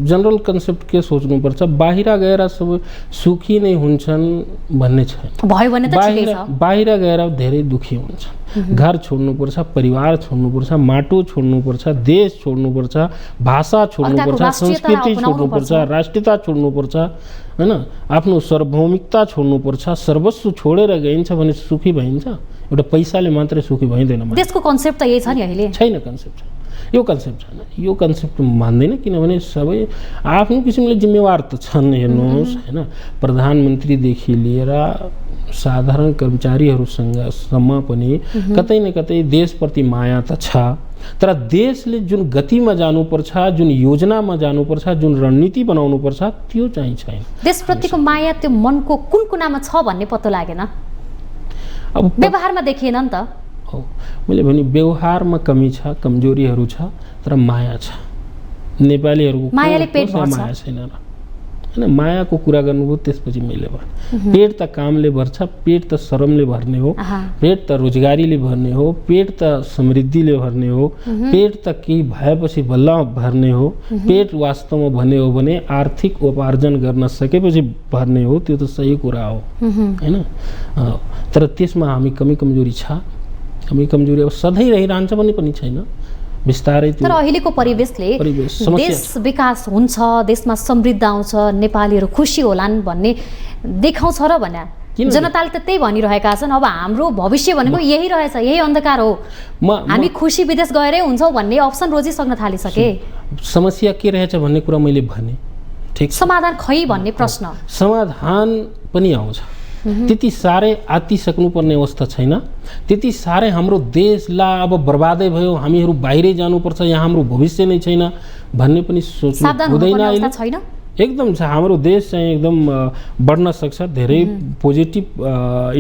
जनरल कन्सेप्ट के सोच्नुपर्छ, बाहिर गएर सबै सुखी नै हुन्छन् भन्ने छैन। भयो भने त ठिकै छ। बाहिर गएर धेरै दुखी हुन्छ। घर छोड्नुपर्छ, परिवार छोड्नुपर्छ, माटो छोड्नुपर्छ, देश छोड्नुपर्छ, भाषा छोड्नुपर्छ, संस्कृति छोड्नुपर्छ, राष्ट्रियता छोड्नुपर्छ, हैन, आफ्नो सार्वभौमिकता छोड्नुपर्छ। सर्वस्व छोडेर गइन्छ भने सुखी भइन्छ? एउटा पैसाले मात्रै सुखी भइँदैन। देशको कन्सेप्ट त यही छ नि अहिले। छैन कन्सेप्ट, यो कन्सेप्ट छैन। यो कन्सेप्ट मान्दैन, किनभने सबै आफ्नो किसिमले जिम्मेवार त छन्। हेर्नुहोस्, हैन, प्रधानमन्त्रीदेखि लिएर साधारण कर्मचारीहरूसँगसम्म पनि कतै न कतै देशप्रति माया त छ, तर देशले जुन गतिमा जानुपर्छ, जुन योजनामा जानुपर्छ, जुन रणनीति बनाउनुपर्छ, त्यो चाहिँ छैन। देशप्रतिको माया त्यो मनको कुन कुनामा छ भन्ने पत्तो लागेन, अब व्यवहारमा देखिएन नि त। हो, मैले भने व्यवहारमा कमी छ, कमजोरीहरू छ, तर माया छ। नेपालीहरूको मायाले पेट भर्छ, माया छैन र, हैन। मायाको कुरा गर्नुभयो त्यसपछि मैले भने पेट त कामले भर्छ, पेट त श्रमले भर्ने हो, पेट त रोजगारीले भर्ने हो, पेट त समृद्धिले भर्ने हो, पेट त केही भएपछि बल्ल भर्ने हो। पेट वास्तवमा भन्ने हो भने आर्थिक उपार्जन गर्न सकेपछि भर्ने हो, त्यो त सही कुरा हो, हैन। तर त्यसमा हामी कमी कमजोरी छ। कमी कमजोरी अब सधैँ रहिरहन्छ भन्ने पनि छैन, बिस्तारै। तर अहिलेको परिवेशले देश विकास हुन्छ, देशमा समृद्ध आउँछ, नेपालीहरू खुसी होलान् भन्ने देखाउँछ र भने जनताले त त्यही भनिरहेका छन्। अब हाम्रो भविष्य भनेको यही रहेछ, यही अन्धकार हो, हामी खुसी विदेश गएरै हुन्छौँ भन्ने अप्सन रोजिसक्न थालिसके। समस्या के रहेछ भन्ने कुरा मैले भने, ठिक। समाधान खै भन्ने प्रश्न, समाधान पनि आउँछ। त्यति साह्रै आत्तिसक्नुपर्ने अवस्था छैन। त्यति साह्रै हाम्रो देशलाई अब बर्बादै भयो, हामीहरू बाहिरै जानुपर्छ, यहाँ हाम्रो भविष्य नै छैन भन्ने पनि सोच्नु हुँदैन। एकदम छ, हाम्रो देश चाहिँ एकदम बढ्न सक्छ। धेरै पोजिटिभ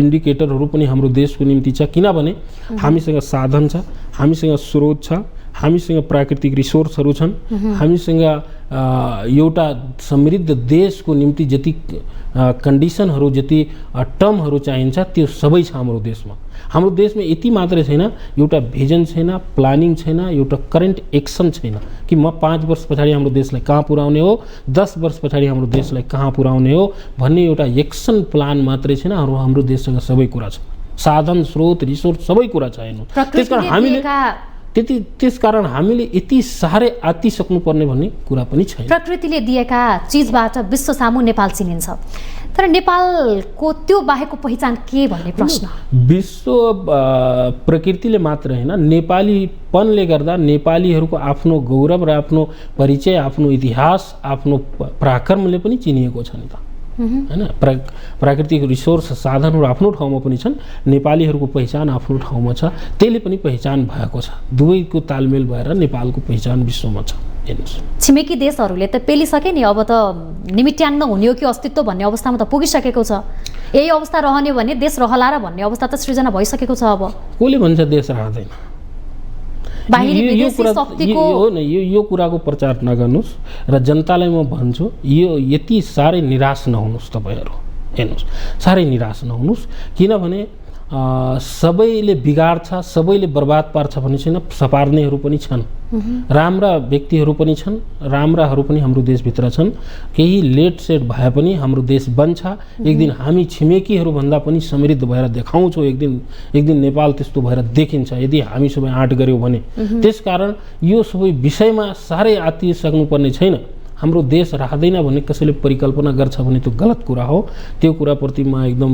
इन्डिकेटरहरू पनि हाम्रो देशको निम्ति छ, किनभने हामीसँग साधन छ, हामीसँग स्रोत छ, हामीसँग प्राकृतिक रिसोर्सहरू छन्, हामीसँग एउटा समृद्ध देशको निम्ति जति कन्डिसनहरू, जति टर्महरू चाहिन्छ त्यो सबै छ हाम्रो देशमा। हाम्रो देशमा यति मात्रै छैन, एउटा भिजन छैन, प्लानिङ छैन, एउटा करेन्ट एक्सन छैन कि म 5 वर्ष पछाडि हाम्रो देशलाई कहाँ पुर्याउने हो, 10 वर्ष पछाडि हाम्रो देशलाई कहाँ पुर्याउने हो भन्ने एउटा एक्सन प्लान मात्रै छैन। हाम्रो देशसँग सबै कुरा छ, साधन, स्रोत, रिसोर्स सबै कुरा छ। हेर्नु, त्यसकारण हामीले यति साह्रै आत्तिसक्नुपर्ने भन्ने कुरा पनि छैन। प्रकृतिले दिएका चिजबाट विश्व सामु नेपाल चिनिन्छ, तर नेपालको त्यो बाहेकको पहिचान के भन्ने प्रश्न। विश्व प्रकृतिले मात्र हैन, नेपालीपनले गर्दा नेपालीहरूको आफ्नो गौरव र आफ्नो परिचय, आफ्नो इतिहास, आफ्नो पराक्रमले पनि चिनिएको छ नि त, हैन। प्राकृतिक रिसोर्स, साधनहरू आफ्नो ठाउँमा पनि छन्, नेपालीहरूको पहिचान आफ्नो ठाउँमा छ, त्यसले पनि पहिचान भएको छ। दुवैको तालमेल भएर नेपालको पहिचान विश्वमा छ। हेर्नुहोस्, छिमेकी देशहरूले त पेलिसके नि, अब त निमिट्यान्न हुने हो कि अस्तित्व भन्ने अवस्थामा त पुगिसकेको छ। यही अवस्था रहने भने देश रहला र भन्ने अवस्था त सृजना भइसकेको छ। अब कसले भन्छ देश रहँदैन? यो कुराको प्रचार नगर्नुहोस् र जनतालाई म भन्छु, यो यति साह्रै निराश नहुनुहोस् तपाईहरू। हेर्नुहोस्, साह्रै निराश नहुनुहोस्, किनभने सबैले बिगार्छ, सबैले बर्बाद पार्छ भन्ने छैन, सपार्नेहरू पनि छन्, राम्रा व्यक्तिहरू पनि छन्, राम्राहरू पनि हाम्रो देशभित्र छन्। केही लेट सेट भए पनि हाम्रो देश बन्छ। एक दिन हामी छिमेकीहरू भन्दा पनि समृद्ध भएर देखाउँछौँ। एक दिन नेपाल त्यस्तो भएर देखिन्छ यदि हामी सबै आँट गर्यौँ भने। त्यसकारण यो सबै विषयमा साह्रै आत्तिसक्नुपर्ने छैन। हाम्रो देश रहँदैन भन्ने कसैले परिकल्पना गर्छ भने त्यो गलत कुरा हो। त्यो कुराप्रति म एकदम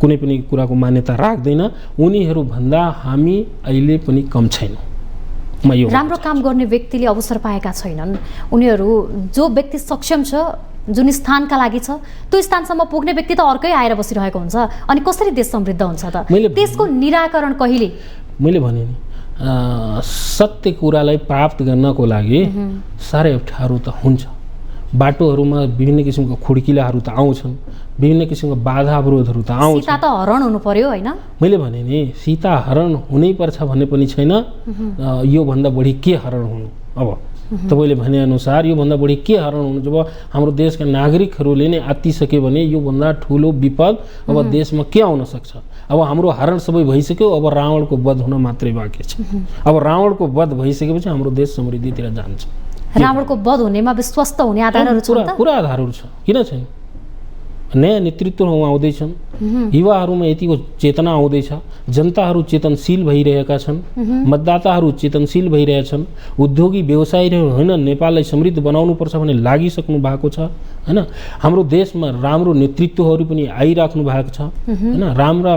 कुनै पनि कुराको मान्यता राख्दैन। उनीहरूभन्दा हामी अहिले पनि कम छैनौँ। राम्रो काम गर्ने व्यक्तिले अवसर पाएका छैनन्। उनीहरू जो व्यक्ति सक्षम छ, जुन स्थानका लागि छ, त्यो स्थानसम्म पुग्ने व्यक्ति त अर्कै आएर बसिरहेको हुन्छ। अनि कसरी देश समृद्ध हुन्छ त? त्यसको निराकरण कहिले? मैले भने नि सत्य कुरालाई प्राप्त गर्नको लागि साह्रै अप्ठ्यारो त हुन्छ। बाटोहरूमा विभिन्न किसिमका खुड्किलाहरू त आउँछन्, विभिन्न किसिमका बाधा अवरोधहरू त आउँछ। सीता त हरण हुनु पर्यो हैन? मैले भने नि सीता हरण हुनै पर्छ भन्ने पनि छैन। यो भन्दा बढी के हरण हुनु? अब तपाईले भने अनुसार यो भन्दा बढी के हरण हुनु? जब हाम्रो देशका नागरिकहरूले नै आत्तिसके भने यो भन्दा ठुलो विपद अब देशमा के आउन सक्छ? अब हाम्रो हरण सबै भइसक्यो, अब रावणको वध हुन मात्रै बाँकी छ। अब रावणको वध भइसकेपछि हाम्रो देश समृद्धितिर जान्छ। रावणको वध हुनेमा विश्वस्त हुने आधारहरू छन् त? पुरा आधारहरू छ, किन छैन? नयाँ नेतृत्वहरू आउँदैछन्, युवाहरूमा यतिको चेतना आउँदैछ, जनताहरू चेतनशील भइरहेका छन्, मतदाताहरू चेतनशील भइरहेछन्, उद्योगी व्यवसायीहरू होइन नेपाललाई समृद्ध बनाउनुपर्छ भने लागिसक्नु भएको छ हैन। हाम्रो देशमा राम्रो नेतृत्वहरू पनि आइराख्नु भएको छ हैन। राम्रा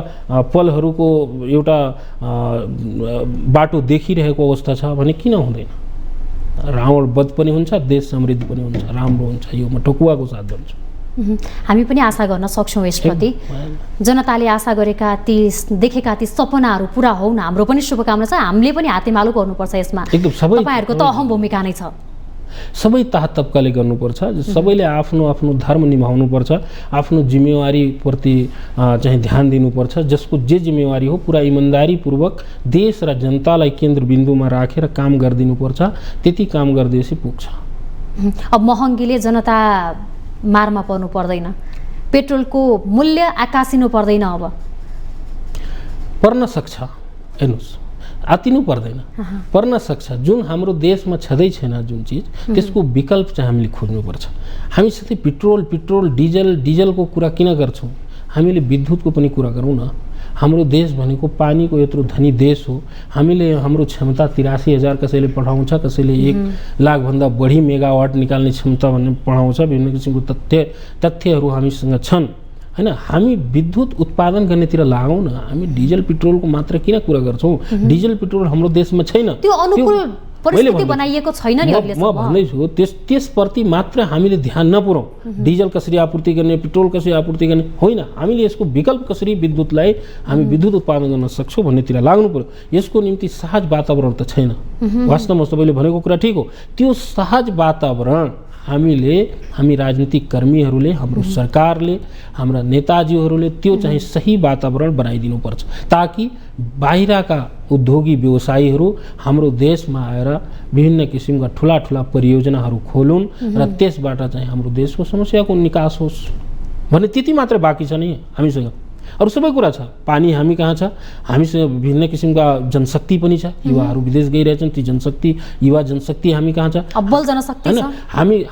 पलहरूको एउटा बाटो देखिरहेको अवस्था छ भने किन हुँदैन? रावण वध पनि हुन्छ, देश समृद्ध पनि हुन्छ, राम्रो हुन्छ। यो म ठोकुवाको साथ भन्छु। हामी पनि आशा गर्न सक्छौँ यसप्रति। जनताले आशा गरेका देखेका ती सपनाहरू पुरा होउन्, हाम्रो पनि शुभकामना छ। हामीले पनि हातेमालो गर्नुपर्छ यसमा। तपाईहरुको त अहम भूमिका नै छ। सबै तह तब्काले गर्नुपर्छ। सबैले आफ्नो आफ्नो धर्म निभाउनुपर्छ, आफ्नो जिम्मेवारीप्रति चाहिँ ध्यान दिनुपर्छ। जसको जे जिम्मेवारी हो पुरा इमानदारीपूर्वक देश र जनतालाई केन्द्रबिन्दुमा राखेर काम गरिदिनुपर्छ। त्यति काम गरिदिएपछि पुग्छ। अब महँगीले जनता मारमा पर्नु पर्दैन, पेट्रोलको मूल्य आकाशिनु पर्दैन। अब पर्न सक्छ, हेर्नुहोस्, आतिनु पर्दैन, पर्न सक्छ। जुन हाम्रो देशमा छँदै छैन जुन चिज, त्यसको विकल्प चाहिँ हामीले खोज्नुपर्छ। हामी सधैँ पेट्रोल डिजलको कुरा किन गर्छौँ? हामीले विद्युतको पनि कुरा गरौँ न। हाम्रो देश भनेको पानीको यत्रो धनी देश हो। हामीले हाम्रो क्षमता 83,000 कसैले पठाउँछ, कसैले 1 लाखभन्दा बढी मेगावाट निकाल्ने क्षमता भन्ने पढाउँछ। विभिन्न किसिमको तथ्यहरू हामीसँग छन् हैन। हामी विद्युत उत्पादन गर्नेतिर लागौँ न। हामी डिजल पेट्रोलको मात्र किन कुरा गर्छौँ? डिजल पेट्रोल हाम्रो देशमा छैन, त्यो अनुकूल परिस्थिति बनाइएको छैन नि अहिलेसम्म। म भन्दैछु त्यसप्रति मात्र हामीले ध्यान नपुर्याउँ। डिजल कसरी आपूर्ति गर्ने, पेट्रोल कसरी आपूर्ति गर्ने होइन, हामीले यसको विकल्प कसरी विद्युतलाई हामी विद्युत उत्पादन गर्न सक्छौँ भन्नेतिर लाग्नु पर्यो। यसको निम्ति सहज वातावरण त छैन। वास्तवमा तपाईँले भनेको कुरा ठिक हो। त्यो सहज वातावरण हामी राजनीतिक कर्मीहरूले, हाम्रो सरकारले, हाम्रा नेताजीहरूले त्यो चाहिँ सही वातावरण बनाइदिनुपर्छ, ताकि बाहिरका उद्योगी व्यवसायीहरू हाम्रो देशमा आएर विभिन्न किसिमका ठुला परियोजनाहरू खोलुन् र त्यसबाट चाहिँ हाम्रो देशको समस्याको निकास होस् भन्ने त्यति मात्र बाँकी छ नि हामीसँग। अरू सबै कुरा छ। पानी हामी कहाँ छ? हामीसँग विभिन्न किसिमका जनशक्ति पनि छ। युवाहरू विदेश गइरहेछन्, ती युवा जनशक्ति हामी कहाँ छ? अब्बल जनशक्ति छ।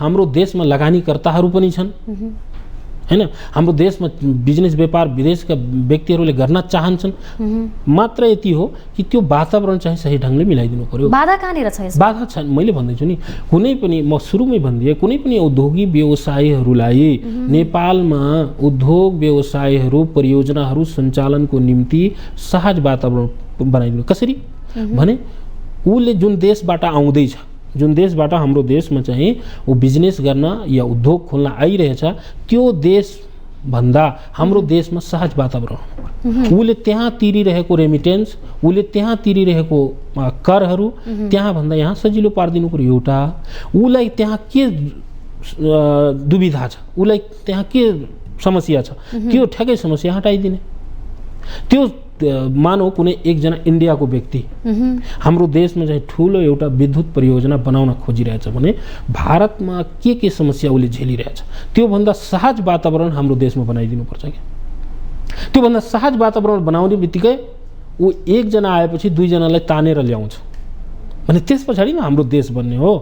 हाम्रो देशमा लगानीकर्ताहरू पनि छन् हैन। हाम्रो देशमा बिजनेस व्यापार विदेशका व्यक्तिहरूले गर्न चाहन्छन्। मात्र यति हो कि त्यो वातावरण चाहिँ सही ढङ्गले मिलाइदिनु पर्यो। बाधा कहाँनिर छ? बाधा छ, मैले भन्दैछु नि। कुनै पनि, म सुरुमै भनिदिएँ, कुनै पनि उद्योगी व्यवसायीहरूलाई नेपालमा उद्योग व्यवसायहरू परियोजनाहरू सञ्चालनको निम्ति सहज वातावरण बनाइदिनु। कसरी भने उसले जुन देशबाट आउँदैछ, जुन देशबाट हाम्रो देशमा चाहिँ वो बिजनेस गर्न या उद्योग खोल्न आइरहेछ, त्यो देशभन्दा हाम्रो देशमा सहज वातावरण। उसले त्यहाँ तिरिरहेको रेमिटेन्स, उसले त्यहाँ तिरिरहेको करहरू त्यहाँभन्दा यहाँ सजिलो पारिदिनु पर्यो। एउटा उसलाई त्यहाँ के दुविधा छ, उसलाई त्यहाँ के समस्या छ, त्यो ठ्याक्कै समस्या हटाइदिने। त्यो मानौ कुनै एकजना इन्डियाको व्यक्ति हाम्रो देशमा चाहिँ ठुलो एउटा विद्युत परियोजना बनाउन खोजिरहेछ भने भारतमा के समस्या उसले झेलिरहेछ, त्योभन्दा सहज वातावरण हाम्रो देशमा बनाइदिनुपर्छ क्या। त्योभन्दा सहज वातावरण बनाउने बित्तिकै ऊ एकजना आएपछि दुईजनालाई तानेर ल्याउँछ भने त्यस पछाडि न हाम्रो देश बन्ने हो।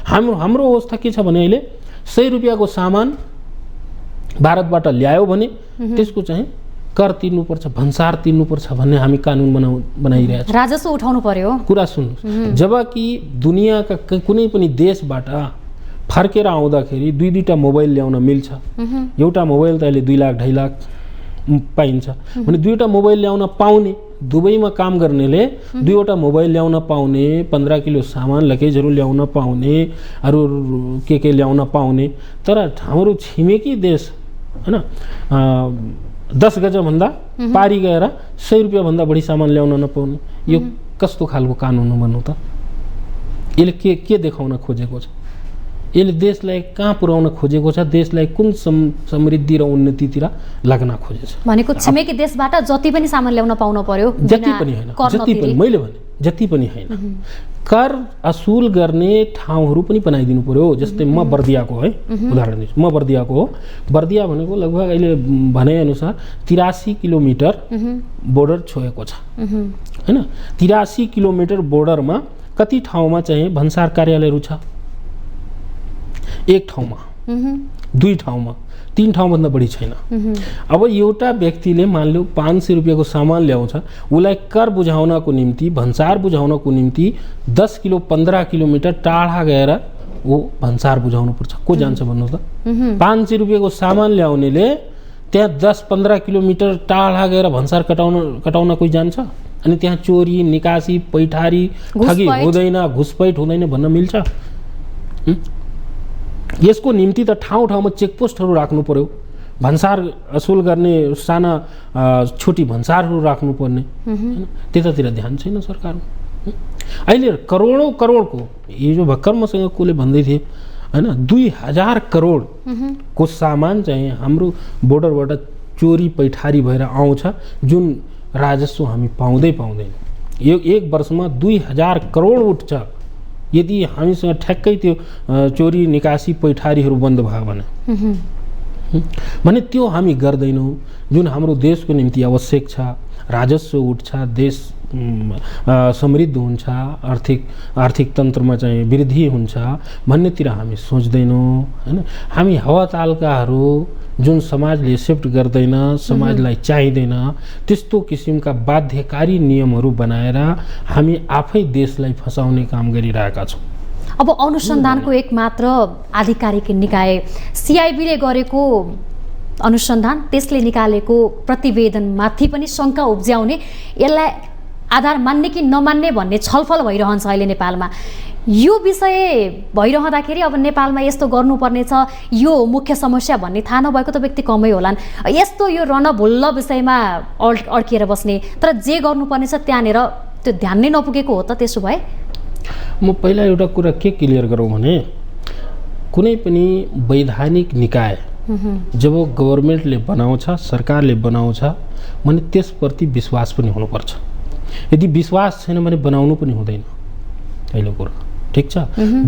हाम्रो अवस्था के छ भने अहिले 100 रुपियाँको सामान भारतबाट ल्यायो भने त्यसको चाहिँ कर तिर्नुपर्छ, भन्सार तिर्नुपर्छ भन्ने हामी कानुन बनाइरहेका छौँ। राजस्व उठाउनु पर्यो। कुरा सुन्नुहोस्, जबकि दुनियाँका कुनै पनि देशबाट फर्केर आउँदाखेरि दुईटा मोबाइल ल्याउन मिल्छ। एउटा मोबाइल त अहिले 2 लाख 2.5 लाख पाइन्छ भने दुईवटा मोबाइल ल्याउन पाउने, दुबईमा काम गर्नेले दुईवटा मोबाइल ल्याउन पाउने, 15 किलो सामान लगेजहरू ल्याउन पाउने, अरू के ल्याउन पाउने। तर हाम्रो छिमेकी देश हैन 10 गजभन्दा पारी गएर 100 रुपियाँभन्दा बढी सामान ल्याउन नपाउने, यो कस्तो खालको कानुन हो भन्नु त? यसले के देखाउन खोजेको छ? यसले देशलाई कहाँ पुर्याउन खोजेको छ? देशलाई कुन समृद्धि र उन्नतितिर लाग्न खोजेछ? भनेको छिमेकी देशबाट जति पनि सामान ल्याउन पाउनु पर्यो, जति पनि हैन, जति पनि मैले भने जति पनि हैन, कर असुल गर्ने ठाउँहरू पनि बनाइदिनु पर्यो। जस्तै म बर्दियाको है उदाहरण दिन्छु, म बर्दियाको हो। बर्दिया भनेको लगभग अहिले भनेअनुसार 83 किलोमिटर बोर्डर छोएको छ हैन। 83 किलोमिटर बोर्डरमा कति ठाउँमा चाहिँ भन्सार कार्यालयहरू छ? 1 ठाउँमा, 2 ठाउँमा, 3 ठाउँभन्दा बढी छैन। अब एउटा व्यक्तिले मानिलियो 500 रुपियाँको सामान ल्याउँछ, उसलाई कर बुझाउनको निम्ति, भन्सार बुझाउनको निम्ति 10 किलो 15 किलोमिटर टाढा गएर वो भन्सार बुझाउनु पर्छ। को जान्छ भन्नु त? 500 रुपियाँको सामान ल्याउनेले त्यहाँ 10-15 किलोमिटर टाढा गएर भन्सार कटाउन कोही जान्छ? अनि त्यहाँ चोरी, निकासी, पैठारी, ठगी हुँदैन, घुसपैठ हुँदैन भन्न मिल्छ? यसको निम्ति त ठाउँ-ठाउँमा चेकपोस्टहरू राख्नु पर्यो, भन्सार असुल गर्ने साना छोटी भन्सारहरू राख्नुपर्ने हैन। त्यतातिर ध्यान छैन सरकारको। अहिले करोडौं यो भर्खर मसँग कसले भन्दै थिए हैन, 2000 करोड को सामान चाहिँ हाम्रो बोर्डरबाट चोरी पैठारी भएर आउँछ, जुन राजस्व हामी पाउँदैन। यो 1 वर्षमा 2000 करोड उठ्छ। यदि हामीसँग ठ्याक्कै त्यो चोरी निकासी पैठारीहरू बन्द भयो भने त्यो हामी गर्दैनौँ। जुन हाम्रो देशको निम्ति आवश्यक छ, राजस्व उठ्छ, देश समृद्ध हुन्छ, आर्थिक तन्त्रमा चाहिँ वृद्धि हुन्छ भन्नेतिर हामी सोच्दैनौँ हैन। हामी हावातालकाहरू जुन समाजले एक्सेप्ट गर्दैन, समाजलाई चाहिँदैन, त्यस्तो किसिमका बाध्यकारी नियमहरू बनाएर हामी आफै देशलाई फसाउने काम गरिरहेका छौँ। अब अनुसन्धानको एक मात्र आधिकारिक निकाय सिआइबीले गरेको अनुसन्धान, त्यसले निकालेको प्रतिवेदनमाथि पनि शङ्का उब्ज्याउने, यसलाई आधार मान्ने कि नमान्ने भन्ने छलफल भइरहन्छ अहिले नेपालमा। यो विषय भइरहँदाखेरि अब नेपालमा यस्तो गर्नुपर्ने छ, यो मुख्य समस्या भन्ने थाहा नभएको त व्यक्ति कमै होलान्। यस्तो यो रणभुल्ल विषयमा अड्किएर बस्ने, तर जे गर्नुपर्ने छ त्यहाँनिर त्यो ध्यान नै नपुगेको हो त? त्यसो भए म पहिला एउटा कुरा के क्लियर गरौँ भने, कुनै पनि वैधानिक निकाय जब गभर्मेन्टले बनाउँछ, सरकारले बनाउँछ भने त्यसप्रति विश्वास पनि हुनुपर्छ। यदि विश्वास छैन भने बनाउनु पनि हुँदैन। पहिलो कुरा ठिक छ,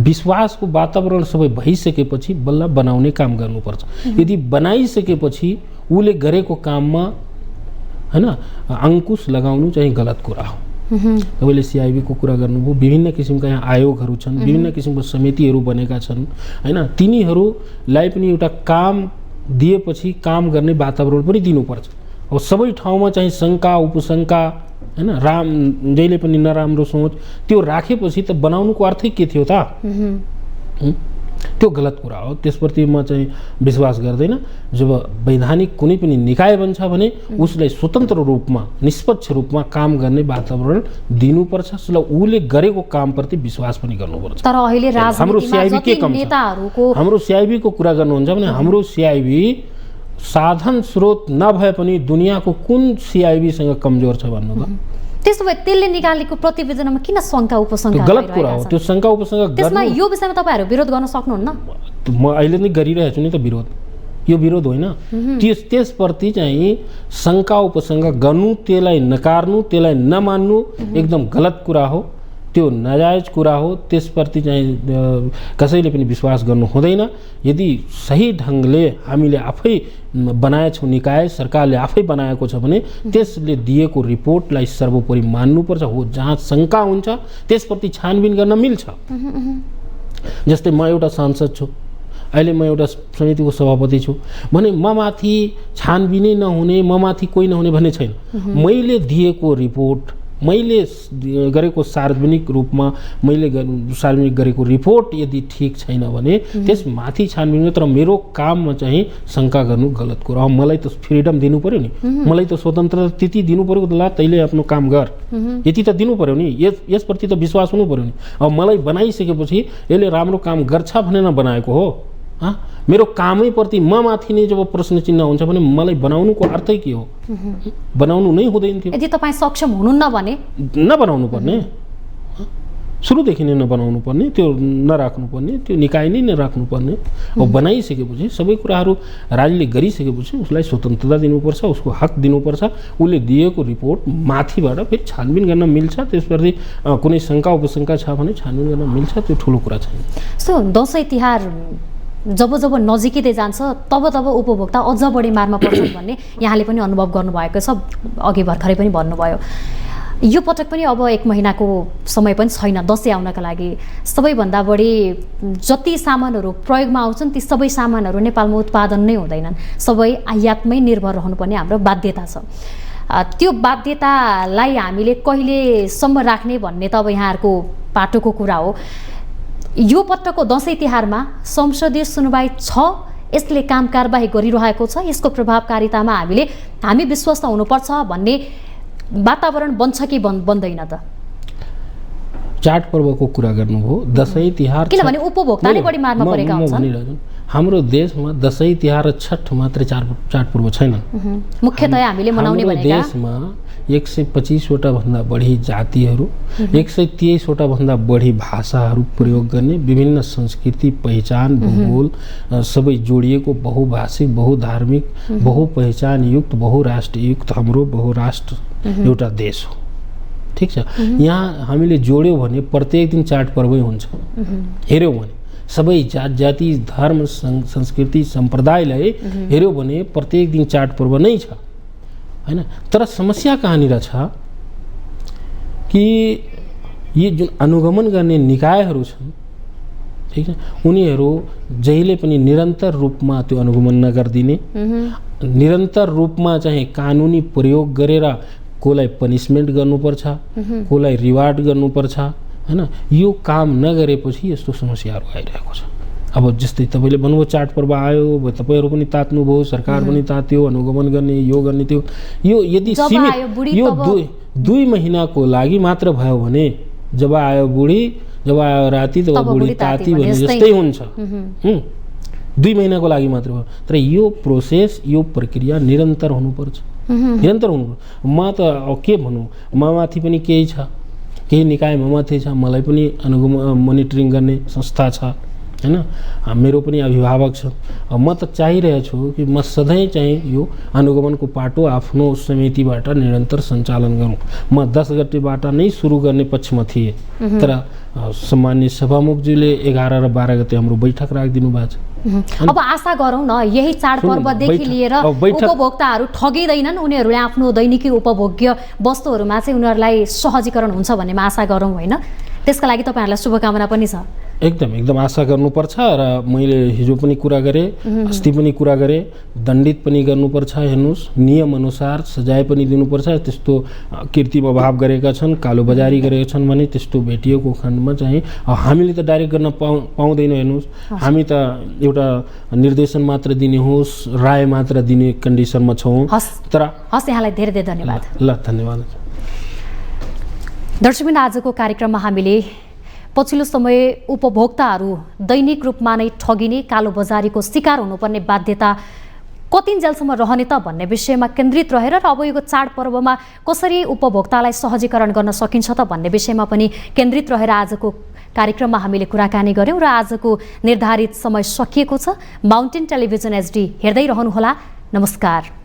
विश्वासको वातावरण सबै भइसकेपछि बल्ल बनाउने काम गर्नुपर्छ। यदि बनाइसकेपछि उसले गरेको काममा हैन अंकुश लगाउनु चाहिँ गलत कुरा हो। तपाईँले सिआइबीको कुरा गर्नुभयो, विभिन्न किसिमका यहाँ आयोगहरू छन्, विभिन्न किसिमको समितिहरू बनेका छन् हैन। तिनीहरूलाई पनि एउटा काम दिएपछि काम गर्ने वातावरण पनि दिनुपर्छ। अब सबै ठाउँमा चाहिँ शङ्का उपशङ्का हैन, जहिले पनि नराम्रो सोच त्यो राखेपछि त बनाउनुको अर्थै के थियो त? त्यो गलत कुरा हो। त्यसप्रति म चाहिँ विश्वास गर्दैन। जब वैधानिक कुनै पनि निकाय बन्छ भने उसलाई स्वतन्त्र रूपमा, निष्पक्ष रूपमा काम गर्ने वातावरण दिनुपर्छ, उसले गरेको कामप्रति विश्वास पनि गर्नुपर्छ। तर अहिले हाम्रो सिआइबी के कम छ? हाम्रो सिआइबीको कुरा गर्नुहुन्छ भने हाम्रो सिआइबी साधन स्रोत नभए पनि दुनियाँको कुन सिआइबीसँग कमजोर छ भन्नु त? त्यसो भए त्यसले निकालेको प्रतिवेदनमा किन शङ्का उपशङ्का? गलत कुरा हो त्यो शङ्का उपशङ्का। त्यसमा यो विषयमा तपाईहरु विरोध गर्न सक्नुहुन्न? म अहिले नै गरिरहेको छु नि त विरोध। यो विरोध होइन, त्यसप्रति चाहिँ शङ्का उपशङ्का गर्नु, त्यसलाई नकार्नु, त्यसलाई नमान्नु एकदम गलत कुरा हो, त्यो नाजायज कुरा हो। त्यसप्रति चाहिँ कसैले पनि विश्वास गर्नु हुँदैन। यदि सही ढङ्गले हामीले आफै बनाएछौँ निकाय, सरकारले आफै बनाएको छ भने त्यसले दिएको रिपोर्टलाई सर्वोपरि मान्नुपर्छ। हो जहाँ शङ्का हुन्छ त्यसप्रति छानबिन गर्न मिल्छ। जस्तै म एउटा सांसद छु, अहिले म एउटा समितिको सभापति छु भने म माथि छानबिनै नहुने म माथि कोही नहुने भन्ने छैन। मैले दिएको रिपोर्ट, मैले गरेको सार्वजनिक रूपमा मैले सार्वजनिक गरेको रिपोर्ट यदि ठिक छैन भने त्यसमाथि छानबिन, तर मेरो काममा चाहिँ शङ्का गर्नु गलत कुरो। मलाई त फ्रिडम दिनु पर्यो नि, मलाई त स्वतन्त्रता त्यति दिनु पर्यो, ल तैँले आफ्नो काम गर यति त दिनु पर्यो नि, यसप्रति त विश्वास हुनु पर्यो नि। अब मलाई बनाइसकेपछि यसले राम्रो काम गर्छ भनेर बनाएको हो। मेरो कामैप्रति म माथि नै जब प्रश्न चिन्ह हुन्छ भने मलाई बनाउनुको अर्थै के हो? बनाउनु नै हुँदैन थियो। यदि तपाईँ सक्षम हुनुहुन्न भने नबनाउनु पर्ने, सुरुदेखि नै नबनाउनु पर्ने, त्यो नराख्नु पर्ने, त्यो निकाय नै नराख्नु पर्ने। अब बनाइसकेपछि सबै कुराहरू राज्यले गरिसकेपछि उसलाई स्वतन्त्रता दिनुपर्छ, उसको हक दिनुपर्छ। उसले दिएको रिपोर्ट माथिबाट फेरि छानबिन गर्न मिल्छ, त्यसप्रति कुनै शङ्का उपशङ्का छ भने छानबिन गर्न मिल्छ, त्यो ठुलो कुरा छैन। सो दसैँ तिहार जब जब नजिकिँदै जान्छ तब तब उपभोक्ता अझ बढी मारमा पर्छन् भन्ने यहाँले पनि अनुभव गर्नुभएको छ, अघि भर्खरै पनि भन्नुभयो। यो पटक पनि अब 1 महिनाको समय पनि छैन दसैँ आउनका लागि। सबैभन्दा बढी जति सामानहरू प्रयोगमा आउँछन् ती सबै सामानहरू नेपालमा उत्पादन नै हुँदैनन्, सबै आयातमै निर्भर रहनुपर्ने हाम्रो बाध्यता छ। त्यो बाध्यतालाई हामीले कहिलेसम्म राख्ने भन्ने त अब यहाँहरूको पाटोको कुरा हो। यो पटकको दसैँ तिहारमा संसदीय सुनवाई छ, यसले काम कारबाही गरिरहेको छ, यसको प्रभावकारितामा हामी विश्वस्त हुनुपर्छ भन्ने वातावरण बन्छ कि बन्दैन त? चाडपर्वको कुरा गर्नुभयो, दसैँ तिहार किनभने उपभोक्ताले बढी मारमा परेका हुन्छन्। हाम्रो देशमा दसैँ तिहार र छठ मात्रै चाडपर्व छैनन्। मुख्यतया हामीले मनाउने भनेका देशमा 125वटा भन्दा बढी जातिहरू, 123वटा भन्दा बढी भाषाहरू प्रयोग गर्ने, विभिन्न संस्कृति, पहिचान, भूगोल सबै जोडिएको बहुभाषिक, बहुधार्मिक, बहुपहिचानयुक्त, बहुराष्ट्रयुक्त हाम्रो बहुराष्ट्र एउटा देश हो। ठिक छ, यहाँ हामीले जोड्यौँ भने प्रत्येक दिन चाडपर्वै हुन्छ। हेऱ्यौँ भने सबै जात जाति धर्म संस्कृति सम्प्रदायलाई हेऱ्यौँ भने प्रत्येक दिन चाडपर्व नै छ हैन। तर समस्या कहाँनिर छ कि यी जुन अनुगमन गर्ने निकायहरू छन्, ठिक छ, उनीहरू जहिले पनि निरन्तर रूपमा त्यो अनुगमन नगरिदिने, निरन्तर रूपमा चाहिँ कानुनी प्रयोग गरेर कसलाई पनिसमेन्ट गर्नुपर्छ, कसलाई रिवार्ड गर्नुपर्छ हैन, यो काम नगरेपछि यस्तो समस्याहरू आइरहेको छ। अब जस्तै तपाईँले भन्नुभयो चाडपर्व आयो, तपाईँहरू पनि तात्नुभयो, सरकार पनि तात्यो, अनुगमन गर्ने यो गर्ने त्यो, यो यदि सीमित यो 2 महिनाको लागि मात्र भयो भने जब आयो बुढी, जब आयो राति तब बुढी ताती भने जस्तै हुन्छ। 2 महिनाको लागि मात्र भयो, तर यो प्रोसेस, यो प्रक्रिया निरन्तर हुनुपर्छ, निरन्तर हुनुपर्छ। म त के भनौँ, म माथि पनि केही छ, केही निकाय म माथि छ, मलाई पनि अनुगमन मोनिटरिङ गर्ने संस्था छ हैन, मेरो पनि अभिभावक छ। म त चाहिरहेछु कि म सधैँ चाहिँ यो अनुगमनको पाटो आफ्नो समितिबाट निरन्तर सञ्चालन गरौँ। म 10 गतेबाट नै सुरु गर्ने पक्षमा थिएँ, तर सम्माननीय सभामुखज्यूले 11 र 12 गते हाम्रो बैठक राखिदिनु भएको छ। अब आशा गरौँ न यही चाडपर्वदेखि लिएर उपभोक्ताहरू ठगिँदैनन्, उनीहरूले आफ्नो दैनिकी उपभोग्य वस्तुहरूमा चाहिँ उनीहरूलाई सहजीकरण हुन्छ भन्नेमा आशा गरौँ होइन। त्यसका लागि तपाईँहरूलाई शुभकामना पनि छ। एकदम आशा गर्नुपर्छ र मैले हिजो पनि कुरा गरेँ, अस्ति पनि कुरा गरेँ, दण्डित पनि गर्नुपर्छ। हेर्नुहोस्, नियम अनुसार सजाय पनि दिनुपर्छ। त्यस्तो कृत्रिम अभाव गरेका छन्, कालोबजारी गरेका छन् भने त्यस्तो भेटिएको खण्डमा चाहिँ हामीले त डाइरेक्ट गर्न पाउँदैन। हेर्नुहोस्, हामी त एउटा निर्देशन मात्र दिने होस्, राय मात्र दिने कन्डिसनमा छौँ। तर यहाँलाई धेरै धेरै धन्यवाद। ल धन्यवाद। दर्शकबिन, आजको कार्यक्रममा हामीले पछिल्लो समय उपभोक्ताहरू दैनिक रूपमा नै ठगिने, कालोबजारीको शिकार हुनुपर्ने बाध्यता कतिन्जेलसम्म रहने त भन्ने विषयमा केन्द्रित रहेर र अब यो चाडपर्वमा कसरी उपभोक्तालाई सहजीकरण गर्न सकिन्छ त भन्ने विषयमा पनि केन्द्रित रहेर आजको कार्यक्रममा हामीले कुराकानी गऱ्यौँ र आजको निर्धारित समय सकिएको छ। माउन्टेन टेलिभिजन HD हेर्दै रहनुहोला। नमस्कार।